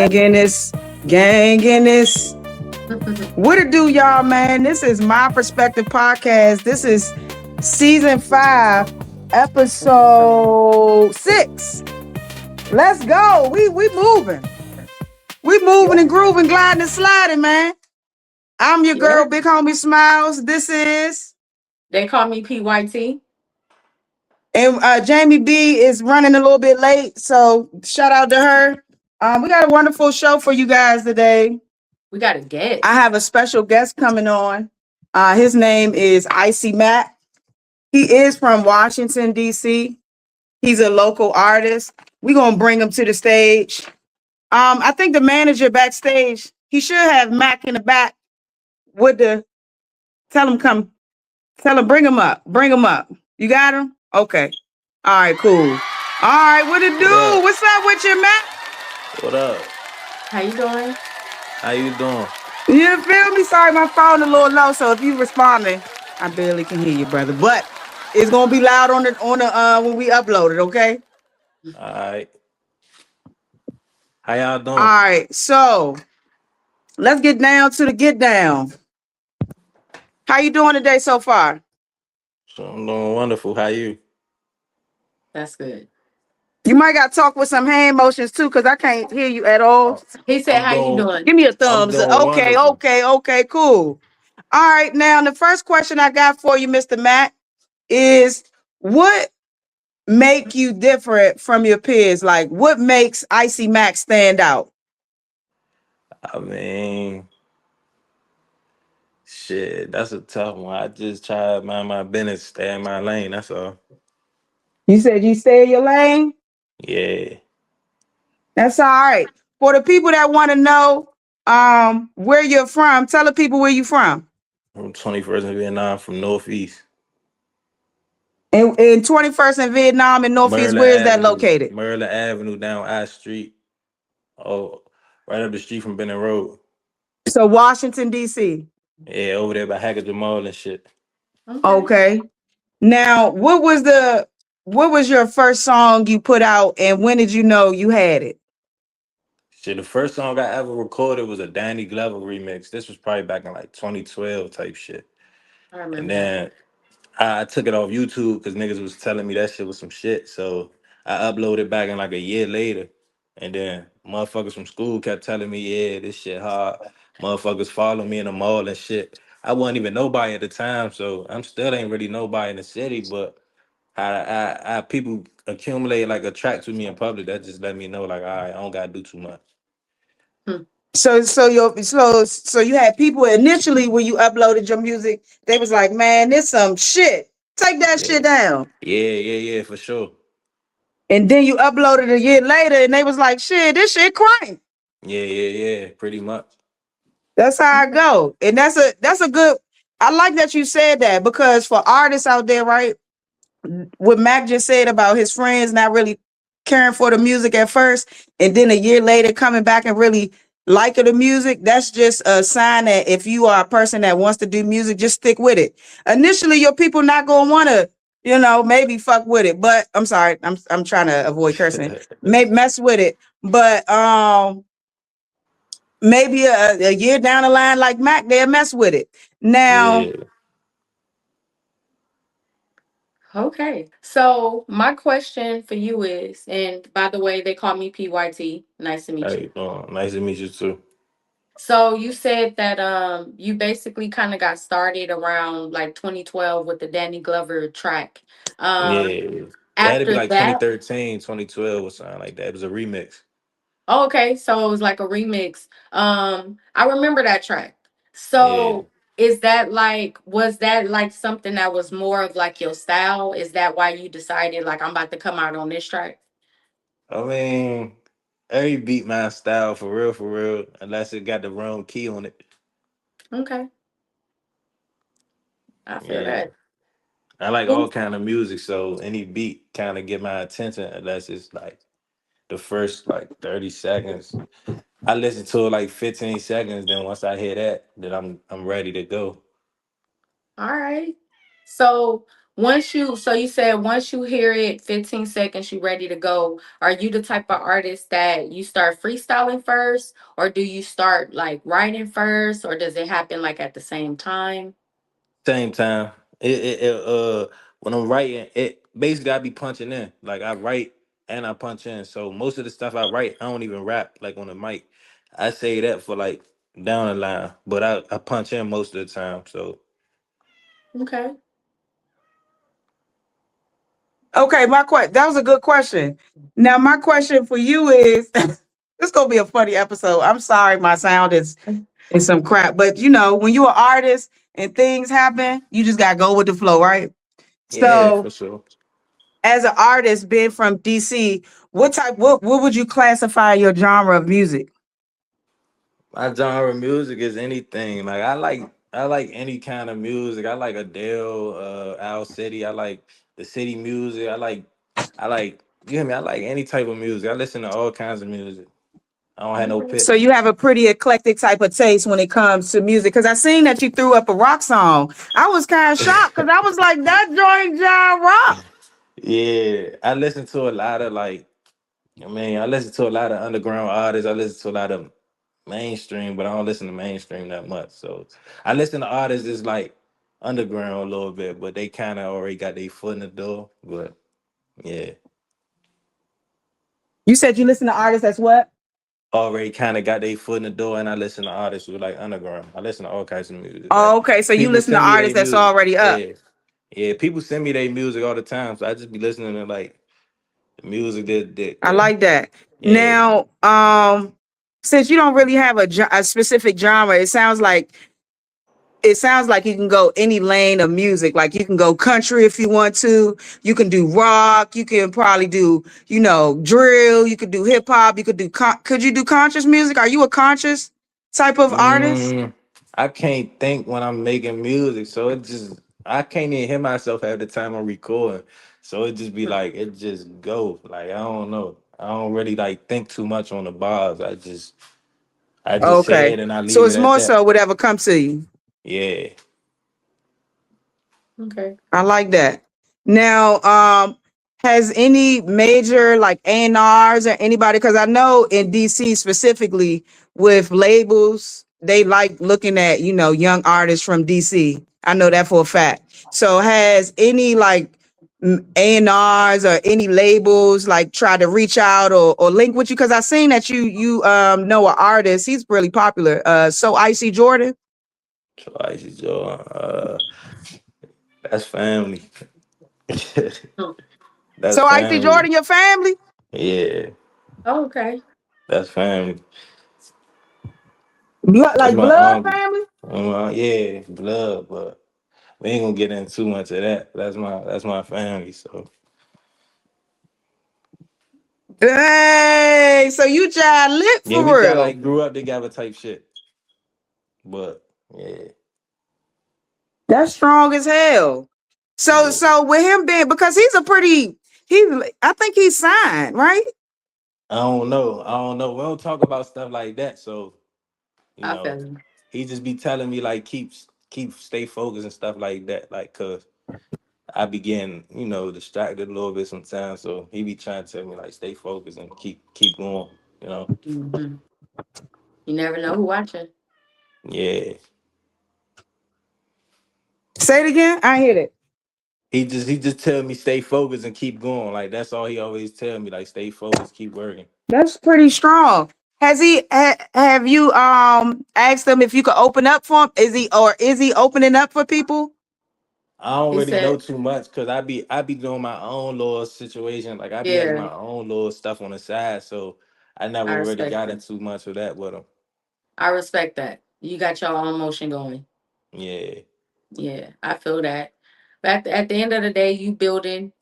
Gang in this. What it do, y'all, man? This is My Perspective Podcast. This is season 5, episode 6. Let's go. We moving. We moving and grooving, gliding and sliding, man. I'm your girl, Big Homie Smiles. This is... They call me PYT. And Jamie B is running a little bit late, so shout out to her. We got a wonderful show for you guys today. We got a guest. I have a special guest coming on. His name is Icy Mac. He is from Washington, D.C. He's a local artist. We're going to bring him to the stage. I think the manager backstage, he should have Mac in the back with the... Tell him, bring him up. Bring him up. You got him? Okay. All right, cool. All right, what it do? What's up with you, Mac? What up? How you doing? How you doing? You feel me? Sorry, my phone a little low, so if you responding, I barely can hear you, brother. But it's gonna be loud on the when we upload it, okay? All right. How y'all doing? All right, so let's get down to the get down. How you doing today so far? So I'm doing wonderful. How you? That's good. You might got to talk with some hand motions too, because I can't hear you at all. He said, "How you doing?" Give me a thumbs up. Okay, cool. All right, now the first question I got for you, Mr. Mac, is what make you different from your peers? Like, what makes Icy Mac stand out? I mean, shit, that's a tough one. I just try to mind my business, stay in my lane. That's all. You said you stay in your lane? Yeah. That's all right. For the people that want to know where you're from, tell the people where you from. I'm 21st in Vietnam from Northeast. In 21st in Vietnam and Northeast, Merla where is that Avenue, located? Merla Avenue down I Street. Oh, right up the street from Benning Road. So Washington, D.C. Yeah, over there by Hackett Mall and shit. Okay. Now, what was your first song you put out, and when did you know you had it? Shit, the first song I ever recorded was a Danny Glover remix. This was probably back in like 2012 type shit. I remember. And then I took it off YouTube because niggas was telling me that shit was some shit. So I uploaded back in like a year later. And then motherfuckers from school kept telling me, yeah, this shit hard. Motherfuckers follow me in the mall and shit. I wasn't even nobody at the time, so I'm still ain't really nobody in the city, but I people accumulate like attract with me in public. That just let me know like, all right, I don't gotta do too much. So you had people initially when you uploaded your music, they was like, man, this some shit. Take that Yeah, shit down. yeah, for sure. And then you uploaded a year later and they was like, shit, this shit crank. Yeah, pretty much. That's how I go. And that's a good, I like that you said that, because for artists out there, right? What Mac just said about his friends not really caring for the music at first, and then a year later coming back and really liking the music, that's just a sign that if you are a person that wants to do music, just stick with it. Initially, your people not gonna want to, maybe fuck with it. But I'm sorry, I'm trying to avoid cursing. Maybe mess with it, but maybe a year down the line, like Mac, they'll mess with it. Now, Yeah. Okay. So my question for you is, and by the way, they call me PYT. Nice to meet you. Hey, nice to meet you too. So you said that you basically kind of got started around like 2012 with the Danny Glover track. Um Yeah. It had to be After like that, 2013, 2012 or something like that. It was a remix. oh, okay, so it was like a remix. I remember that track. Yeah. So is that like, was that like something that was more of like your style? Is that why you decided like I'm about to come out on this track? I mean, every beat my style for real, unless it got the wrong key on it. Okay, I feel Yeah. that. I like all Ooh, kind of music, so any beat kind of get my attention unless it's like the first like 30 seconds. I listen to it like 15 seconds, then once I hear that, then I'm ready to go. all right. So So you said once you hear it, 15 seconds, you ready to go. Are you the type of artist that you start freestyling first, or do you start like writing first, or does it happen like at the same time? Same time. When I'm writing, it basically I be punching in. Like I write and I punch in. So most of the stuff I write, I don't even rap like on the mic. I say that for like down the line, but I punch in most of the time. So Okay. Okay, my question. That was a good question. Now, my question for you is, this gonna be a funny episode. I'm sorry, my sound is some crap, but you know, when you're an artist and things happen, you just gotta go with the flow, right? yeah, So, for sure. as an artist, being from DC, what would you classify your genre of music? My genre of music is anything. Like I like any kind of music. I like Adele, Al City. I like the city music. I like you hear me. I like any type of music. I listen to all kinds of music. I don't have no Okay. So pick. you have a pretty eclectic type of taste when it comes to music. Cause I seen that you threw up a rock song. I was kind of shocked because I was like, that joint John rock. Yeah, I listen to a lot of like. I mean, I listen to a lot of underground artists. I listen to a lot of mainstream, but I don't listen to mainstream that much. So I listen to artists that's like underground a little bit, but they kind of already got their foot in the door. But yeah, You said you listen to artists that's what? already kind of got their foot in the door, and I listen to artists who like underground. I listen to all kinds of music. Oh, Like okay. So you people listen to send me their artists that's music. already up. Yeah, yeah. People send me their music all the time, so I just be listening to like the music I like that. yeah. Now, since you don't really have a specific genre, it sounds like you can go any lane of music. Like you can go country if you want to. You can do rock. You can probably do, drill. You could do hip hop. You could do. Could you do conscious music? Are you a conscious type of artist? Mm, I can't think when I'm making music, so it just I can't even hear myself at the time I'm recording. So it just be like it just go. Like I don't know. I don't really like think too much on the bars. I just say Okay, it and I so leave it it's at more that. so whatever comes to you. Yeah. Okay. I like that. Now, has any major like A&Rs or anybody, because I know in DC specifically with labels, they like looking at, young artists from DC. I know that for a fact. So has any like A&Rs or any labels like try to reach out or link with you? Because I seen that you know an artist. He's really popular. So Icy Jordan. So I just that's family. Oh, That's So Icy family. Jordan, your family? Yeah, okay. that's family. Blood, That's like my blood uncle. family? Yeah, blood, but we ain't gonna get into too much of that. That's my family. So Hey, so you just lit yeah, for we got real. like grew up together type shit. But yeah, That's strong as hell. So yeah. so with him being, because he's a pretty he's I think he's signed, right? I don't know. I don't know. We don't talk about stuff like that. So you I know, feel you. he just be telling me like keep stay focused and stuff like that. Like cause I be getting distracted a little bit sometimes. So he be trying to tell me like stay focused and keep going. You know. Hmm. You never know who watching. Yeah. Say it again. I hit it. He just tell me stay focused and keep going. Like that's all he always tell me. Like stay focused, keep working. That's pretty strong. Have you asked him if you could open up for him? Is he opening up for people? I don't He really know said, too much because I be doing my own little situation. Like I be having yeah, my own little stuff on the side. So I I never really respect got it. into much of that with him. I respect that. You got your own motion going. Yeah. Yeah, I feel that. But at the end of the day, you building,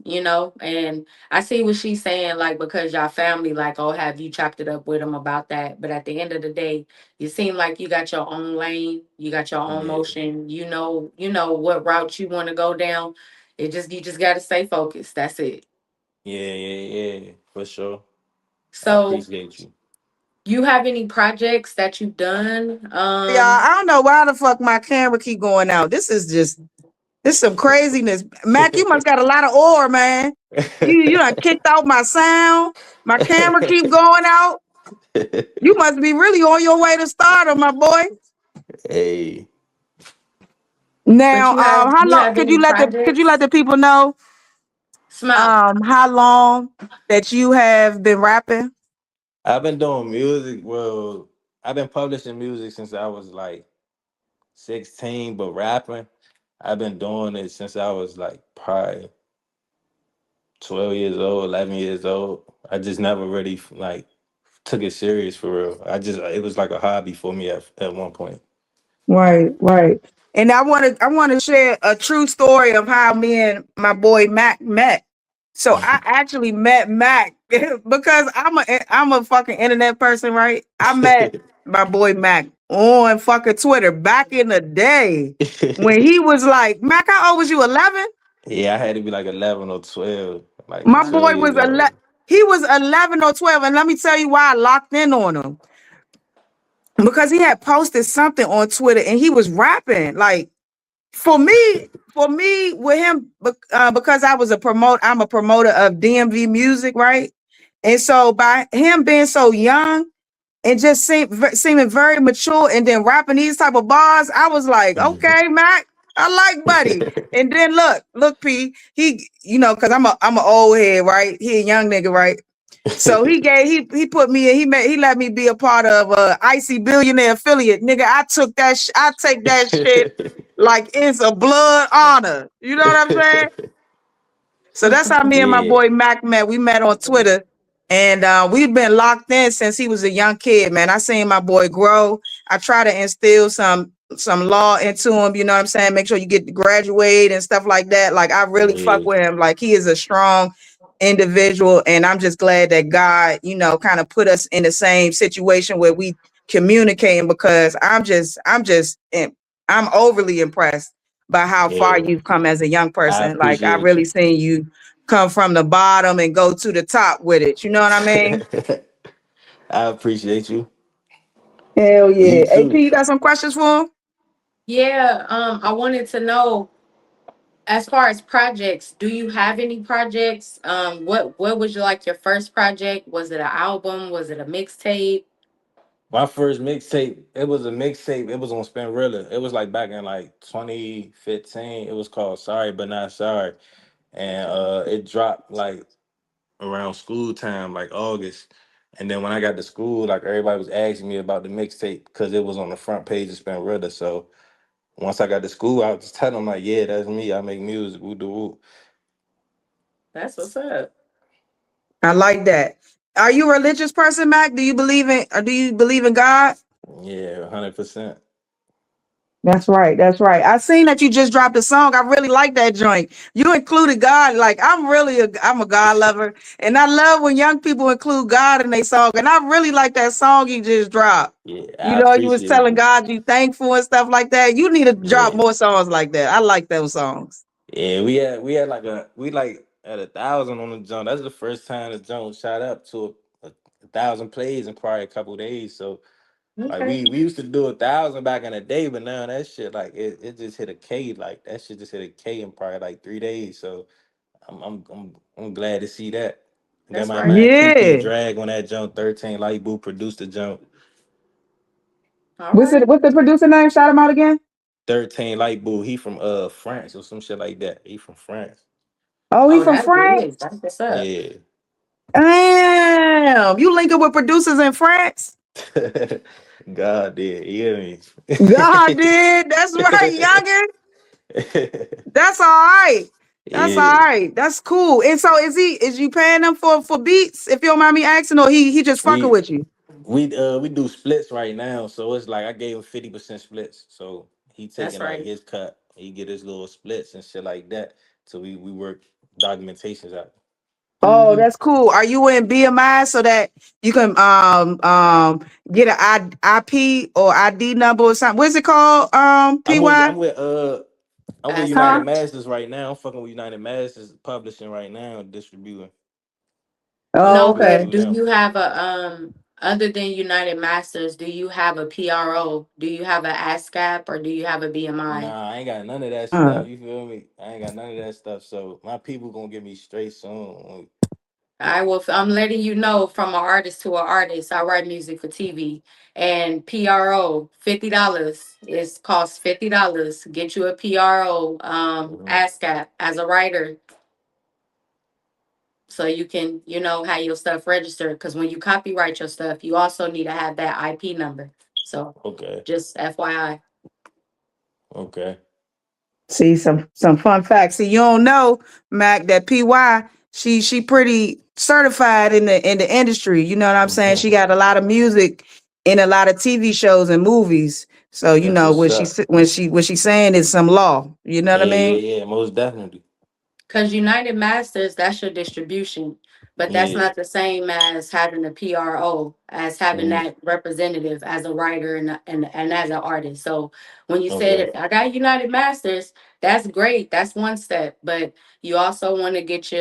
and I see what she's saying, like, because y'all family, like, oh, have you chopped it up with them about that? But at the end of the day, you seem like you got your own lane, you got your own Yeah. motion, what route you want to go down. You just gotta stay focused. That's it. Yeah. For sure. I So appreciate you. you have any projects that you've done? Y'all, I don't know why the fuck my camera keep going out. This is just This some craziness. Mac, you must got a lot of ore, man. You done kicked out my sound. My camera keep going out. You must be really on your way to stardom, my boy. Hey, But Now, how you long have any could you let projects? the people know Smile. how long that you have been rapping? I've been doing music. Well, I've been publishing music since I was like 16, but rapping, I've been doing it since I was like probably 12 years old, 11 years old. I just never really like took it serious for real. It was like a hobby for me at one point. Right, right. And I want to share a true story of how me and my boy Mac met. So I actually met Mac because I'm a fucking internet person, right? I met my boy Mac on fucking Twitter back in the day when he was like, Mac, how old was you? 11? Yeah, I had to be like 11 or 12, like My Wow. 12 boy was years 11. old. He was 11 or 12, and let me tell you why I locked in on him because he had posted something on Twitter and he was rapping like for me with him because I'm a promoter of DMV music, right? And so by him being so young and just seeming very mature and then rapping these type of bars, I was like, okay, Mac, I like Buddy. And then look, P, he, because I'm a old head, right? He a young nigga, right? So he put me in, he let me be a part of Icy Billionaire affiliate. Nigga, I take that shit like it's a blood honor. You know what I'm saying? So that's how me and my Yeah, boy Mac met. We met on Twitter, and we've been locked in since he was a young kid. Man, I seen my boy grow. I try to instill some law into him. You know what I'm saying? Make sure you get to graduate and stuff like that. Like I really fuck yeah, with him. Like he is a strong individual, and I'm just glad that God, kind of put us in the same situation where we communicating because I'm overly impressed by how far yeah. you've come as a young I person. Like I appreciate really you. seen you come from the bottom and go to the top with it. You know what I mean? I appreciate you. Hell You yeah. AP, too. you got some questions for him? Yeah, I wanted to know, as far as projects, do you have any projects? What was your first project? Was it an album? Was it a mixtape? My first mixtape, it was a mixtape. It was on Spinrilla. It was like back in like 2015. It was called Sorry But Not Sorry. And it dropped like around school time, like August. And then when I got to school, like everybody was asking me about the mixtape because it was on the front page of Spinrilla. So once I got to school, I was just telling them like, yeah, that's me. I make music. Woo do woo. That's what's up. I like that. Are you a religious person, Mac? Do you believe in God? Yeah, 100%. That's right. That's right. I seen that you just dropped a song. I really like that joint. You included God. Like I'm a God lover, and I love when young people include God in their song. And I really like that song you just dropped. Yeah, You I know, you was appreciate telling you. God you thankful and stuff like that. You need to drop Yeah. more songs like that. I like those songs. Yeah, we had like we like at 1,000 on the jump. That's the first time the jump shot up to a thousand plays in probably a couple days. So like Okay, we used to do 1,000 back in the day, but now that shit like it just hit a K. Like that shit just hit a K in probably like 3 days. So I'm glad to see that. And then that's my right. man TK Yeah. Drag on that jump 13 Light Boo produced the jump. All What's it? right. What's the producer name? Shout him out again. 13 Light Boo. He from France or some shit like that. He from France. Oh, he Oh, from that's big. France. That's what's up. Yeah. Damn, you linking with producers in France? God did. You hear me? God did. That's right, youngin. That's all right. That's all Yeah. right. That's cool. And so is you paying them for beats, if you don't mind me asking, or he just fucking We with you? we do splits right now. So it's like I gave him 50% splits. So he That's taking like right. his cut. He get his little splits and shit like that. So we work documentations out. Oh, Mm-hmm. that's cool. Are you in BMI so that you can get an IP or ID number or something? What's it called? I'm with PY? I'm with uh I'm with United Huh? Passport. Masters right now. I'm fucking with United Masters publishing right now, distributing. So I Oh, No, do it okay. but through do them. you have Other than United Masters, do you have a PRO? Do you have an ASCAP or do you have a BMI? Nah, I ain't got none of that Uh, stuff. You feel me? I ain't got none of that stuff. So my people gonna get me straight soon. I will. I'm letting you know from an artist to an artist. I write music for TV, and PRO $50 is cost $50. Get you a PRO, Mhm. ASCAP as a writer, so you can have your stuff registered. Because when you copyright your stuff, you also need to have that IP number. So Okay. just FYI. Okay. See some fun facts. See, you don't know, Mac, that PY, she pretty certified in the industry. You know what I'm saying? She got a lot of music in a lot of TV shows and movies. So you That's know what's what up. what she's saying is some law. You know what I Yeah, mean? yeah, yeah. Most definitely. Because United Masters, that's your distribution. But that's Yeah. not the same as having a PRO, as having Mhm. that representative as a writer and as an artist. So when you Okay. said I got United Masters, that's great. That's one step. But you also want to get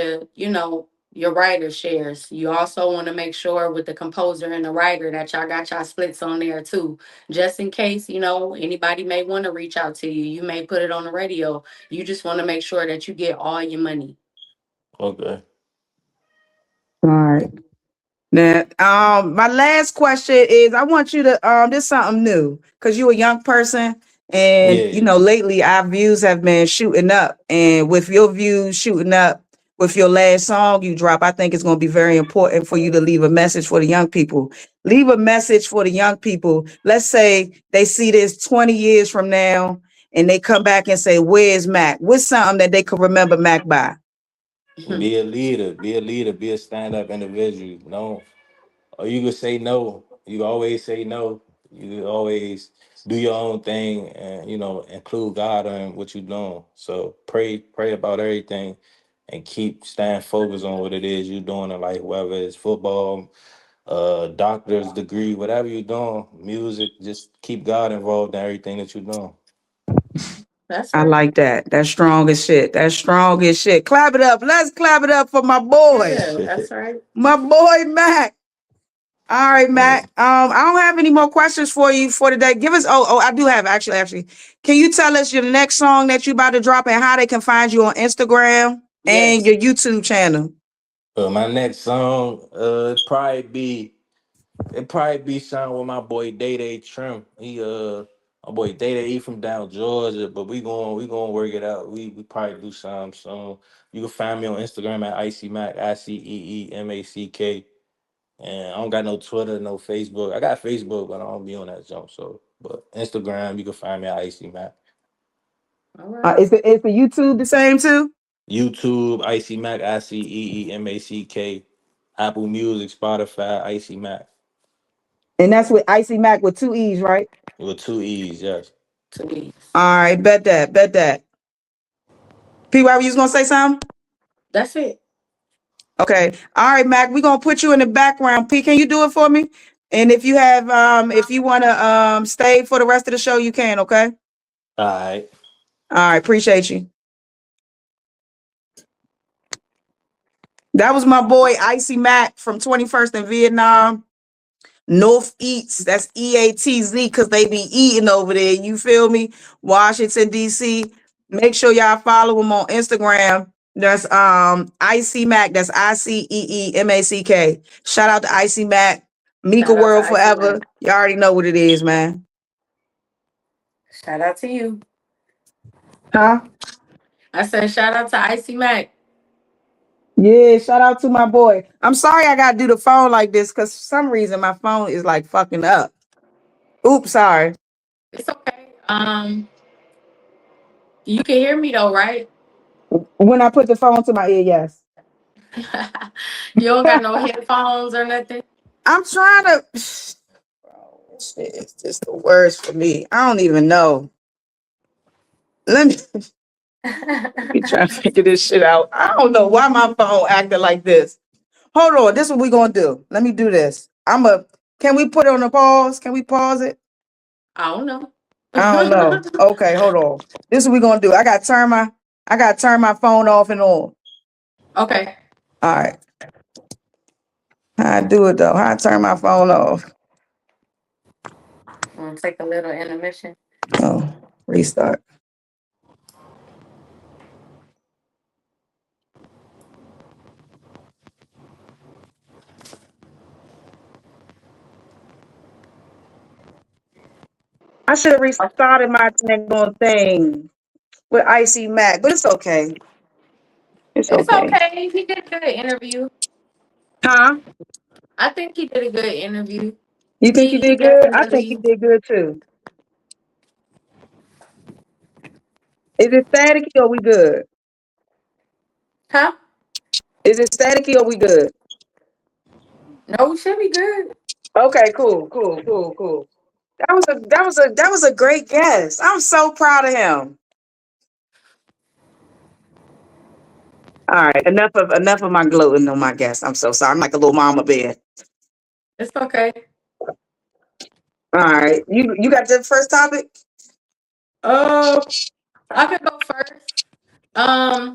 your writer shares. You also want to make sure with the composer and the writer that y'all got y'all splits on there too. Just in case, anybody may want to reach out to you. You may put it on the radio. You just want to make sure that you get all your money. Okay. All right. Now, my last question is I want you to this something new because you're a young person and you Yeah. know lately our views have been shooting up and with your views shooting up with your last song you drop, I think it's going to be very important for you to leave a message for the young people. Leave a message for the young people. Let's say they see this 20 years from now and they come back and say, "Where's Mac?" What's something that they could remember Mac by? Be a leader. Be a leader. Be a stand up individual. No. Or you could say no. You can always say no. You can always do your own thing and include God in what you're doing. So pray about everything and keep staying focused on what it is you're doing in life, whether it's football, doctor's degree, whatever you're doing, music, just keep God involved in everything that you're doing. That's I right. like that. That's strong as shit. That's strong as shit. Clap it up. Let's clap it up for my boy. Yeah, that's right. My boy Mac. All right, Yeah. Mac. I don't have any more questions for you for today. Give us I do have actually. Can you tell us your next song that you about to drop and how they can find you on Instagram and Yes. your YouTube channel? My next song, it probably be something with my boy Day Day Trim. My boy Day Day, he from down Georgia, but we gonna work it out. We probably do something soon. You can find me on Instagram at Icy Mac, ICEEMACK. And I don't got no Twitter, no Facebook. I got Facebook, but I don't be on that jump. So, but Instagram, you can find me at Icy Mac. All right. Is the YouTube the same too? YouTube, Icy Mac, ICEEMACK. Apple Music, Spotify, Icy Mac. And that's with Icy Mac with two E's, right? With two E's, yes. To me. All right, bet that, bet that. PY, you was gonna say something? That's it. Okay. All right, Mac. We're gonna put you in the background. P, can you do it for me? And if you have if you wanna stay for the rest of the show, you can, okay? All right. All right, appreciate you. That was my boy Icy Mac from 21st in Vietnam. North Eats, that's EATZ, because they be eating over there. You feel me? Washington, D.C. Make sure y'all follow him on Instagram. That's Icy Mac. That's ICEEMACK. Shout out to Icy Mac. Mika Shout out to World Icy Forever. Mac. You already know what it is, man. Shout out to you. Huh? I said shout out to Icy Mac. Yeah, shout out to my boy. I'm sorry I gotta do the phone like this because for some reason my phone is like fucking up. Oops, sorry. It's okay. You can hear me though, right? When I put the phone to my ear, yes. You don't got no headphones or nothing. I'm trying to. Bro, shit, it's just the worst for me. I don't even know. Let me, let me try to figure this shit out. I don't know why my phone acting like this. Hold on. This is what we gonna do. Let me do this. Can we put it on a pause? Can we pause it? I don't know. I don't know. Okay, hold on. This is what we gonna do. I gotta turn my phone off and on. Okay. All right. How I do it though? How I turn my phone off? Take a little intermission. Oh, restart. I should have restarted my on thing with Icy Mac, but it's okay. It's It's okay. okay. He did a good interview. Huh? I think he did a good interview. You think you He did good? I think you definitely, did good too. Is it staticky or we good? huh? Is it staticky or we good? No, we should be good. Okay, cool, cool, cool, cool. That was a great guess. I'm so proud of him. All right, enough of my gloating on my guest. I'm so sorry. I'm like a little mama bear. It's okay. All right, you got the first topic. Uh, I can go first.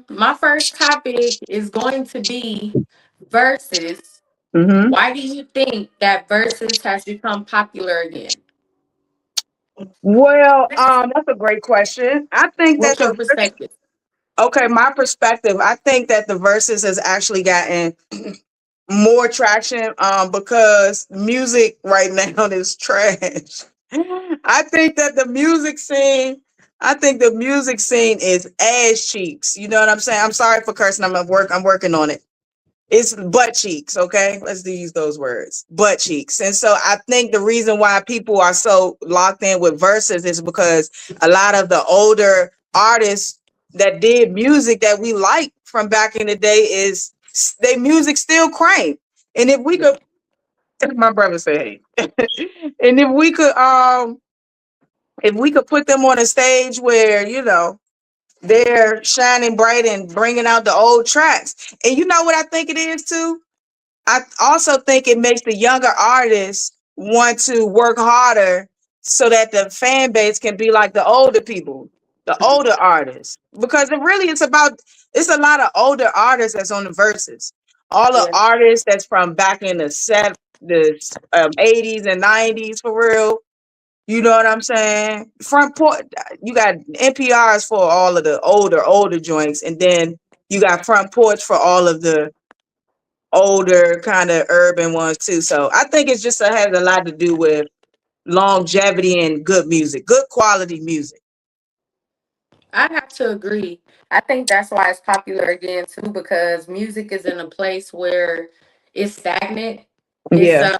My first topic is going to be verses. Mm-hmm. Why do you think that verses has become popular again? Well, that's a great question. I think that What's your perspective? okay, my perspective. I think that the verses has actually gotten more traction because music right now is trash. I think the music scene is ass cheeks. You know what I'm saying? I'm sorry for cursing. I'm working on it. It's butt cheeks, okay? Let's use those words. Butt cheeks. And so I think the reason why people are so locked in with verses is because a lot of the older artists that did music that we like from back in the day is they music still crank. And if we could my brother said, hey. And if we could put them on a stage where, they're shining bright and bringing out the old tracks. And you know what I think it is too? I also think it makes the younger artists want to work harder so that the fan base can be like the older people, the older artists. Because it really is about it's a lot of older artists that's on the verses. All the Yeah, artists that's from back in the 80s and 90s for real. You know what I'm saying? Front port you got NPRs for all of the older joints, and then you got front porch for all of the older kind of urban ones too. So I think it's just has a lot to do with longevity and good music, good quality music. I have to agree. I think that's why it's popular again too, because music is in a place where it's stagnant. Yeah.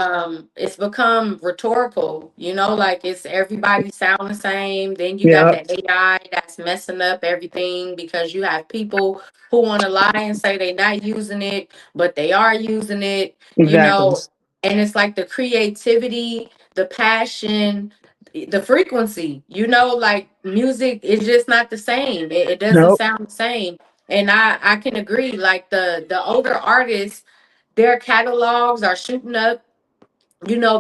It's become rhetorical, like it's everybody sound the same. Then you got Yeah. the AI that's messing up everything because you have people who want to lie and say they're not using it, but they are using it, Exactly. and it's like the creativity, the passion, the frequency, like music is just not the same. It doesn't Nope. sound the same. And I can agree, like the older artists, their catalogs are shooting up.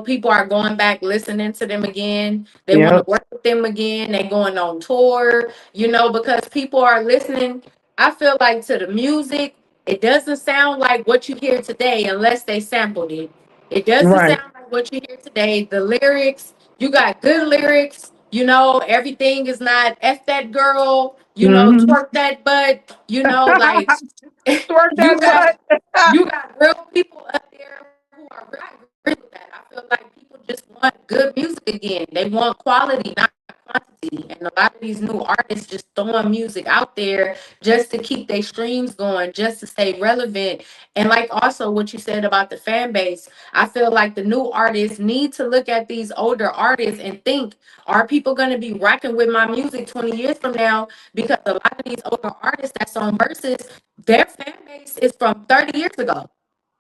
People are going back listening to them again. They want to Yep. work with them again. They going on tour, because people are listening. I feel like to the music, it doesn't sound like what you hear today unless they sampled it. It doesn't Right. sound like what you hear today. The lyrics, you got good lyrics. Everything is not F that girl, Mm-hmm. twerk that butt, like Twerk you that got butt. you got real people up there who are real. I agree with that. I feel like people just want good music again. They want quality, not quantity. And a lot of these new artists just throwing music out there just to keep their streams going, just to stay relevant. And like also what you said about the fan base, I feel like the new artists need to look at these older artists and think, are people going to be rocking with my music 20 years from now? Because a lot of these older artists that's on verses, their fan base is from 30 years ago,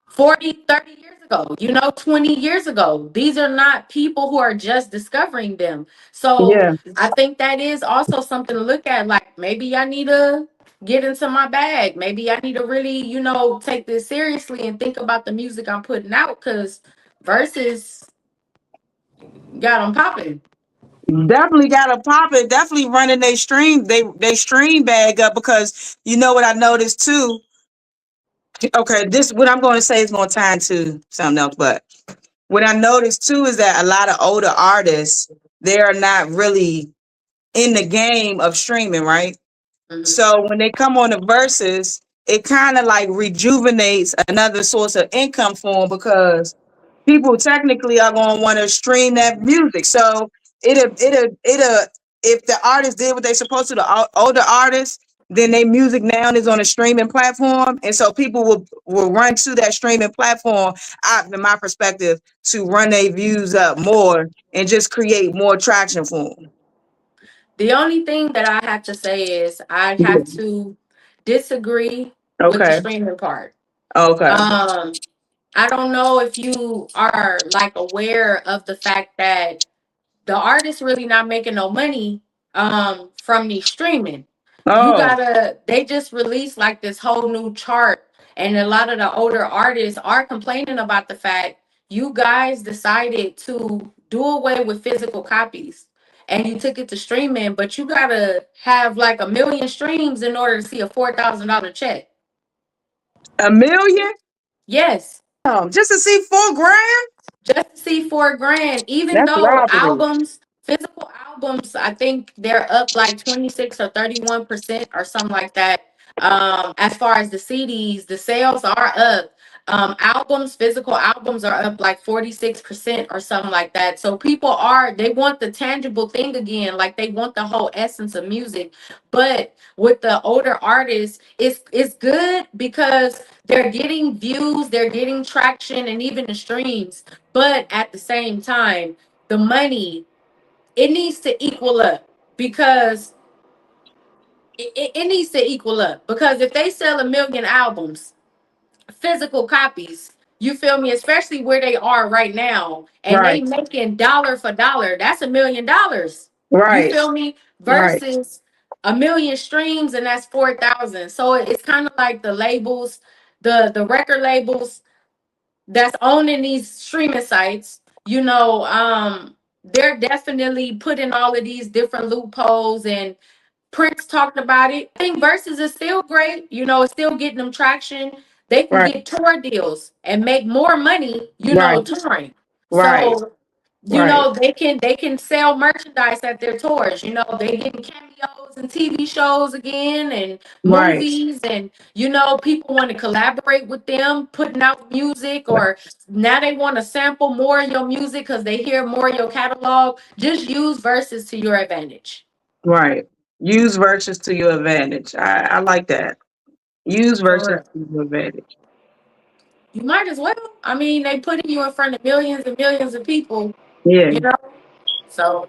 40, 30 years ago, 20 years ago. These are not people who are just discovering them. So Yeah. I think that is also something to look at. Like maybe I need to get into my bag. Maybe I need to really, take this seriously and think about the music I'm putting out because verses got them popping. Definitely got to pop it. Definitely running they stream bag up because you know what I noticed too. Okay, this what I'm going to say is going to tie into something else, but what I noticed too is that a lot of older artists, they are not really in the game of streaming, right? Mhm. So when they come on the verses, it kind of like rejuvenates another source of income for them because people technically are going to want to stream that music. So it'll if the artist did what they supposed to, the older artists, then their music now is on a streaming platform, and so people will run to that streaming platform. In my perspective, to run their views up more and just create more traction for them. The only thing that I have to say is I'd have to disagree with the Okay. streaming part. Okay. Um, I don't know if you are like aware of the fact that the artist really not making no money from the streaming. You Oh, gotta They just released like this whole new chart, and a lot of the older artists are complaining about the fact you guys decided to do away with physical copies and you took it to streaming, but you gotta have like 1 million streams in order to see a $4,000 check. $1 million? Yes. Just to see 4 grand? Just to see 4 grand, even That's though robbery. physical albums, I think they're up like 26 or 31% or something like that. As far as the CDs, the sales are up. Physical albums are up like 46% or something like that. So they want the tangible thing again, like they want the whole essence of music. But with the older artists, it's good because they're getting views, they're getting traction, and even the streams. But at the same time, the money, it needs to equal up because it needs to equal up because if they sell 1 million albums, physical copies, you feel me, especially where they are right now, and they Right. making dollar for dollar, that's $1 million. You Right. feel me? Right. Versus 1 million streams, and that's 4,000. So it's kind of like the labels, the record labels that's owning these streaming sites, they're definitely putting all of these different loopholes, and Prince talked about it. I think Versus is still great. It's still getting them traction. They can Right. get tour deals and make more money, Right. touring. Right. So, Right. they can sell merchandise at their tours. They getting cameos and TV shows again and Right. movies, and people want to collaborate with them, putting out music, or now they want to sample more of your music because they hear more of your catalog. Just use Versus to your advantage. Right. Use verses to your advantage. I like that. Use For verses real. to your advantage. You might as well. I mean, they putting you in front of millions and millions of people, Yeah. you know. So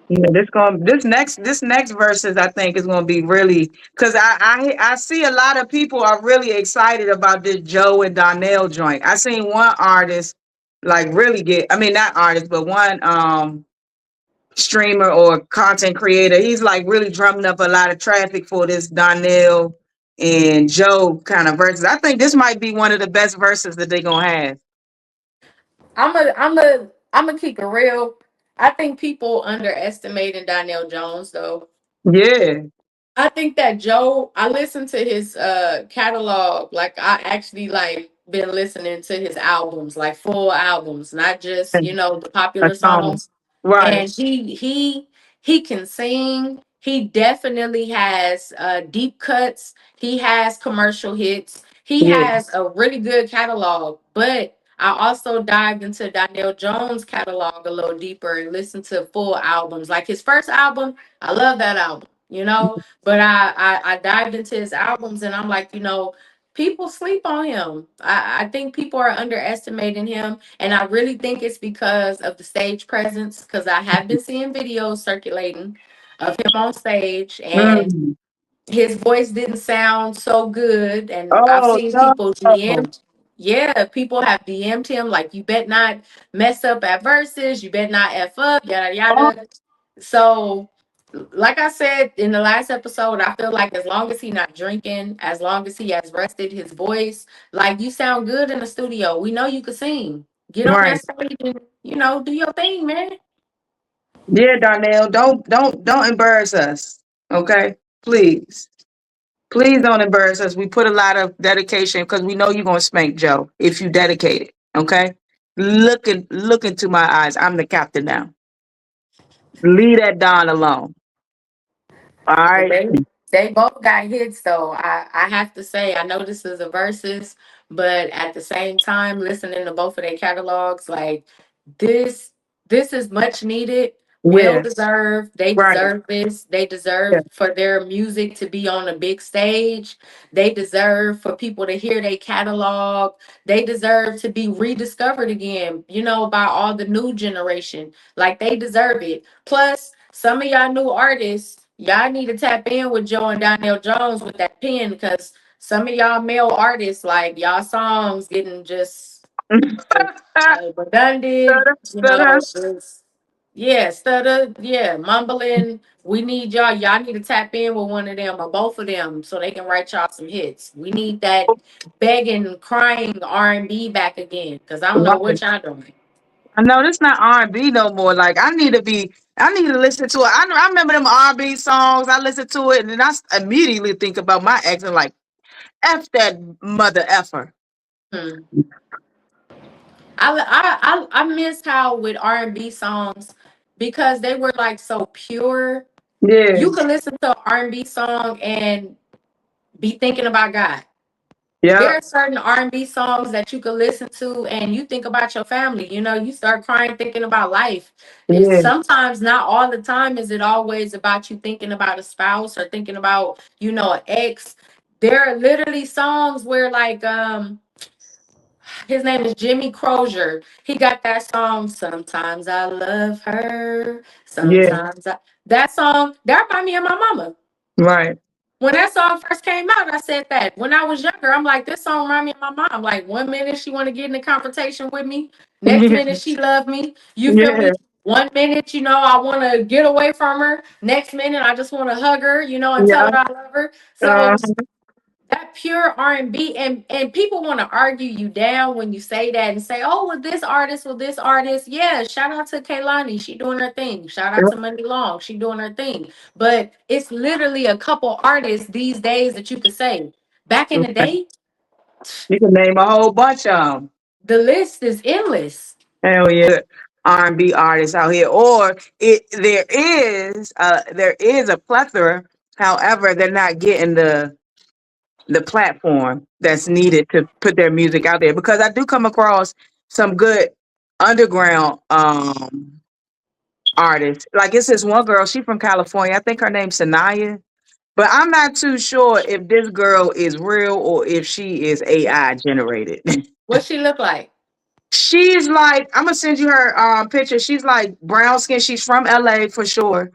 Yeah, this next verses I think is gonna be really because I see a lot of people are really excited about this Joe and Donnell joint. I seen one artist like really get, I mean not artist, but one streamer or content creator. He's like really drumming up a lot of traffic for this Donnell and Joe kind of verses. I think this might be one of the best verses that they're gonna have. I'm a keep it real. I think people underestimating Donnell Jones though. Yeah. I think that Joe, I listened to his catalog. Like I actually like been listening to his albums, like full albums, not just, the A popular song. songs. Right. And he can sing. He definitely has deep cuts. He has commercial hits. He Yeah. has a really good catalog. But I also dived into Donnell Jones' catalog a little deeper and listened to full albums. Like his first album, I love that album. But I dived into his albums, and I'm like, people sleep on him. I think people are underestimating him. And I really think it's because of the stage presence, because I have been seeing videos circulating of him on stage, and Mm. his voice didn't sound so good. And I've Oh seen people no. DM. Yeah, people have DM'd him like, you bet not mess up at verses, you bet not F up, yada Oh, yada. So, like I said in the last episode, I feel like as long as he not drinking, as long as he has rested his voice, like you sound good in the studio. We know you can sing. Get on right. that stage and do your thing, man. Yeah, Darnell, don't embarrass us. Okay? Please. Please don't embarrass us. We put a lot of dedication because we know you're gonna spank Joe if you dedicate it. Okay. Look into my eyes. I'm the captain now. Leave that Don alone. All But right. they both got hits though. I have to say, I know this is a versus, but at the same time, listening to both of their catalogs, like this this is much needed, well Yeah. deserved. They Right. deserve this. They Yeah. deserve for their music to be on a big stage. They deserve for people to hear their catalog. They deserve to be rediscovered again, by all the new generation. Like they deserve it. Plus, some of y'all new artists, y'all need to tap in with Joe and Donnell Jones with that pen because some of y'all male artists, like y'all songs getting just redundant, Stutter. just yeah, stutter, yeah, mumbling. We need y'all. Y'all need to tap in with one of them or both of them so they can write y'all some hits. We need that begging, crying R&B back again because I don't know Right. what y'all doing. I know this not R&B no more. Like I need to listen to it. I remember them R&B songs. I listen to it and then immediately think about my ex and like F that mother effer. Hmm. I miss how with R&B songs because they were like so pure. Yeah. You can listen to an R&B song and be thinking about God. There Yep. are certain R&B songs that you can listen to and you think about your family. You start crying thinking about life. It's Yeah. sometimes, not all the time, is it always about you thinking about a spouse or thinking about, an ex. There are literally songs where like his name is Jimmy Crozier. He got that song, Sometimes I Love Her. Yeah. That song, that remind me of my mama. Right. When that song first came out, I said that. When I was younger, I'm like, this song remind me of my mom. Like 1 minute she want to get in a confrontation with me. Next Yeah. minute she love me. You feel Yeah. me? 1 minute, I want to get away from her. Next minute, I just want to hug her, and tell Yeah. her I love her. So Uh, that pure R&B, and people want to argue you down when you say that and say, oh, with this artist, yeah, shout out to Kaylani, she doing her thing. Shout out to Money Long, she doing her thing. But it's literally a couple artists these days that you could say. Back in the day, you can name a whole bunch of them. the list is endless. Hell yeah. R&B artists out here, or there is a plethora. However, they're not getting the platform that's needed to put their music out there. Because I do come across some good underground artists. Like it's this one girl, she from California. I think her name's Sanaya. But I'm not too sure if this girl is real or if she is AI generated. What she look like? She's like, I'm gonna send you her picture. She's like brown skin. She's from LA for sure.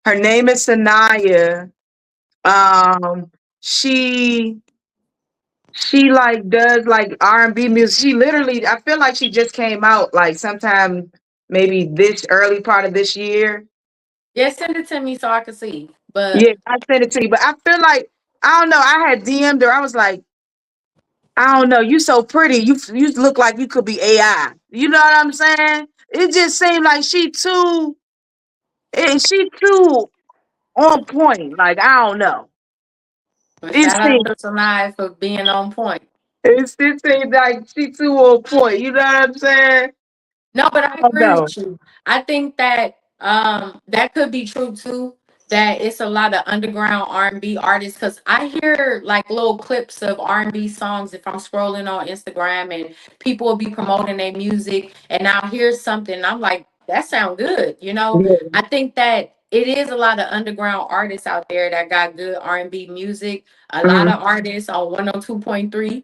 Her name is Sanaya. Um, she she like does like R&B music. She literally, I feel like she just came out like sometime maybe this early part of this year. Yeah, send it to me so I can see. Yeah, But I sent it to you. But I feel like I don't know. I had DM'd her. I was like, I don't know. You so pretty. You look like you could be AI. You know what I'm saying? It just seemed like she too on point. Like I don't know. It shout out seemed to Sanai for being on point. it seemed like she too on point. You know what I'm saying? No, but I I don't agree know. with you. I think that that could be true too. That it's a lot of underground R&B artists because I hear like little clips of R&B songs if I'm scrolling on Instagram and people will be promoting their music and I'll hear something and I'm like, that sound good. Yeah, I think that it is a lot of underground artists out there that got good R&B music. A lot mhm, of artists on 102.3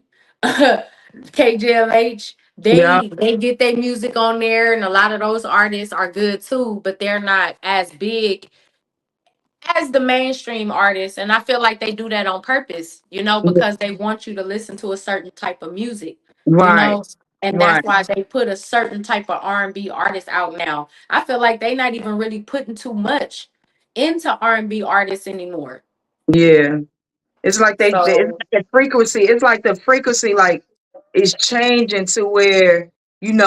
KJLH, yeah, they get their music on there, and a lot of those artists are good too, but they're not as big as the mainstream artists. And I feel like they do that on purpose, yeah. because they want you to listen to a certain type of music, you Right, know, and that's right. why they put a certain type of R&B artist out now. I feel like they're not even really putting too much into R&B artists anymore. Yeah. It's like it's So like the frequency. It's like the frequency like is changing to where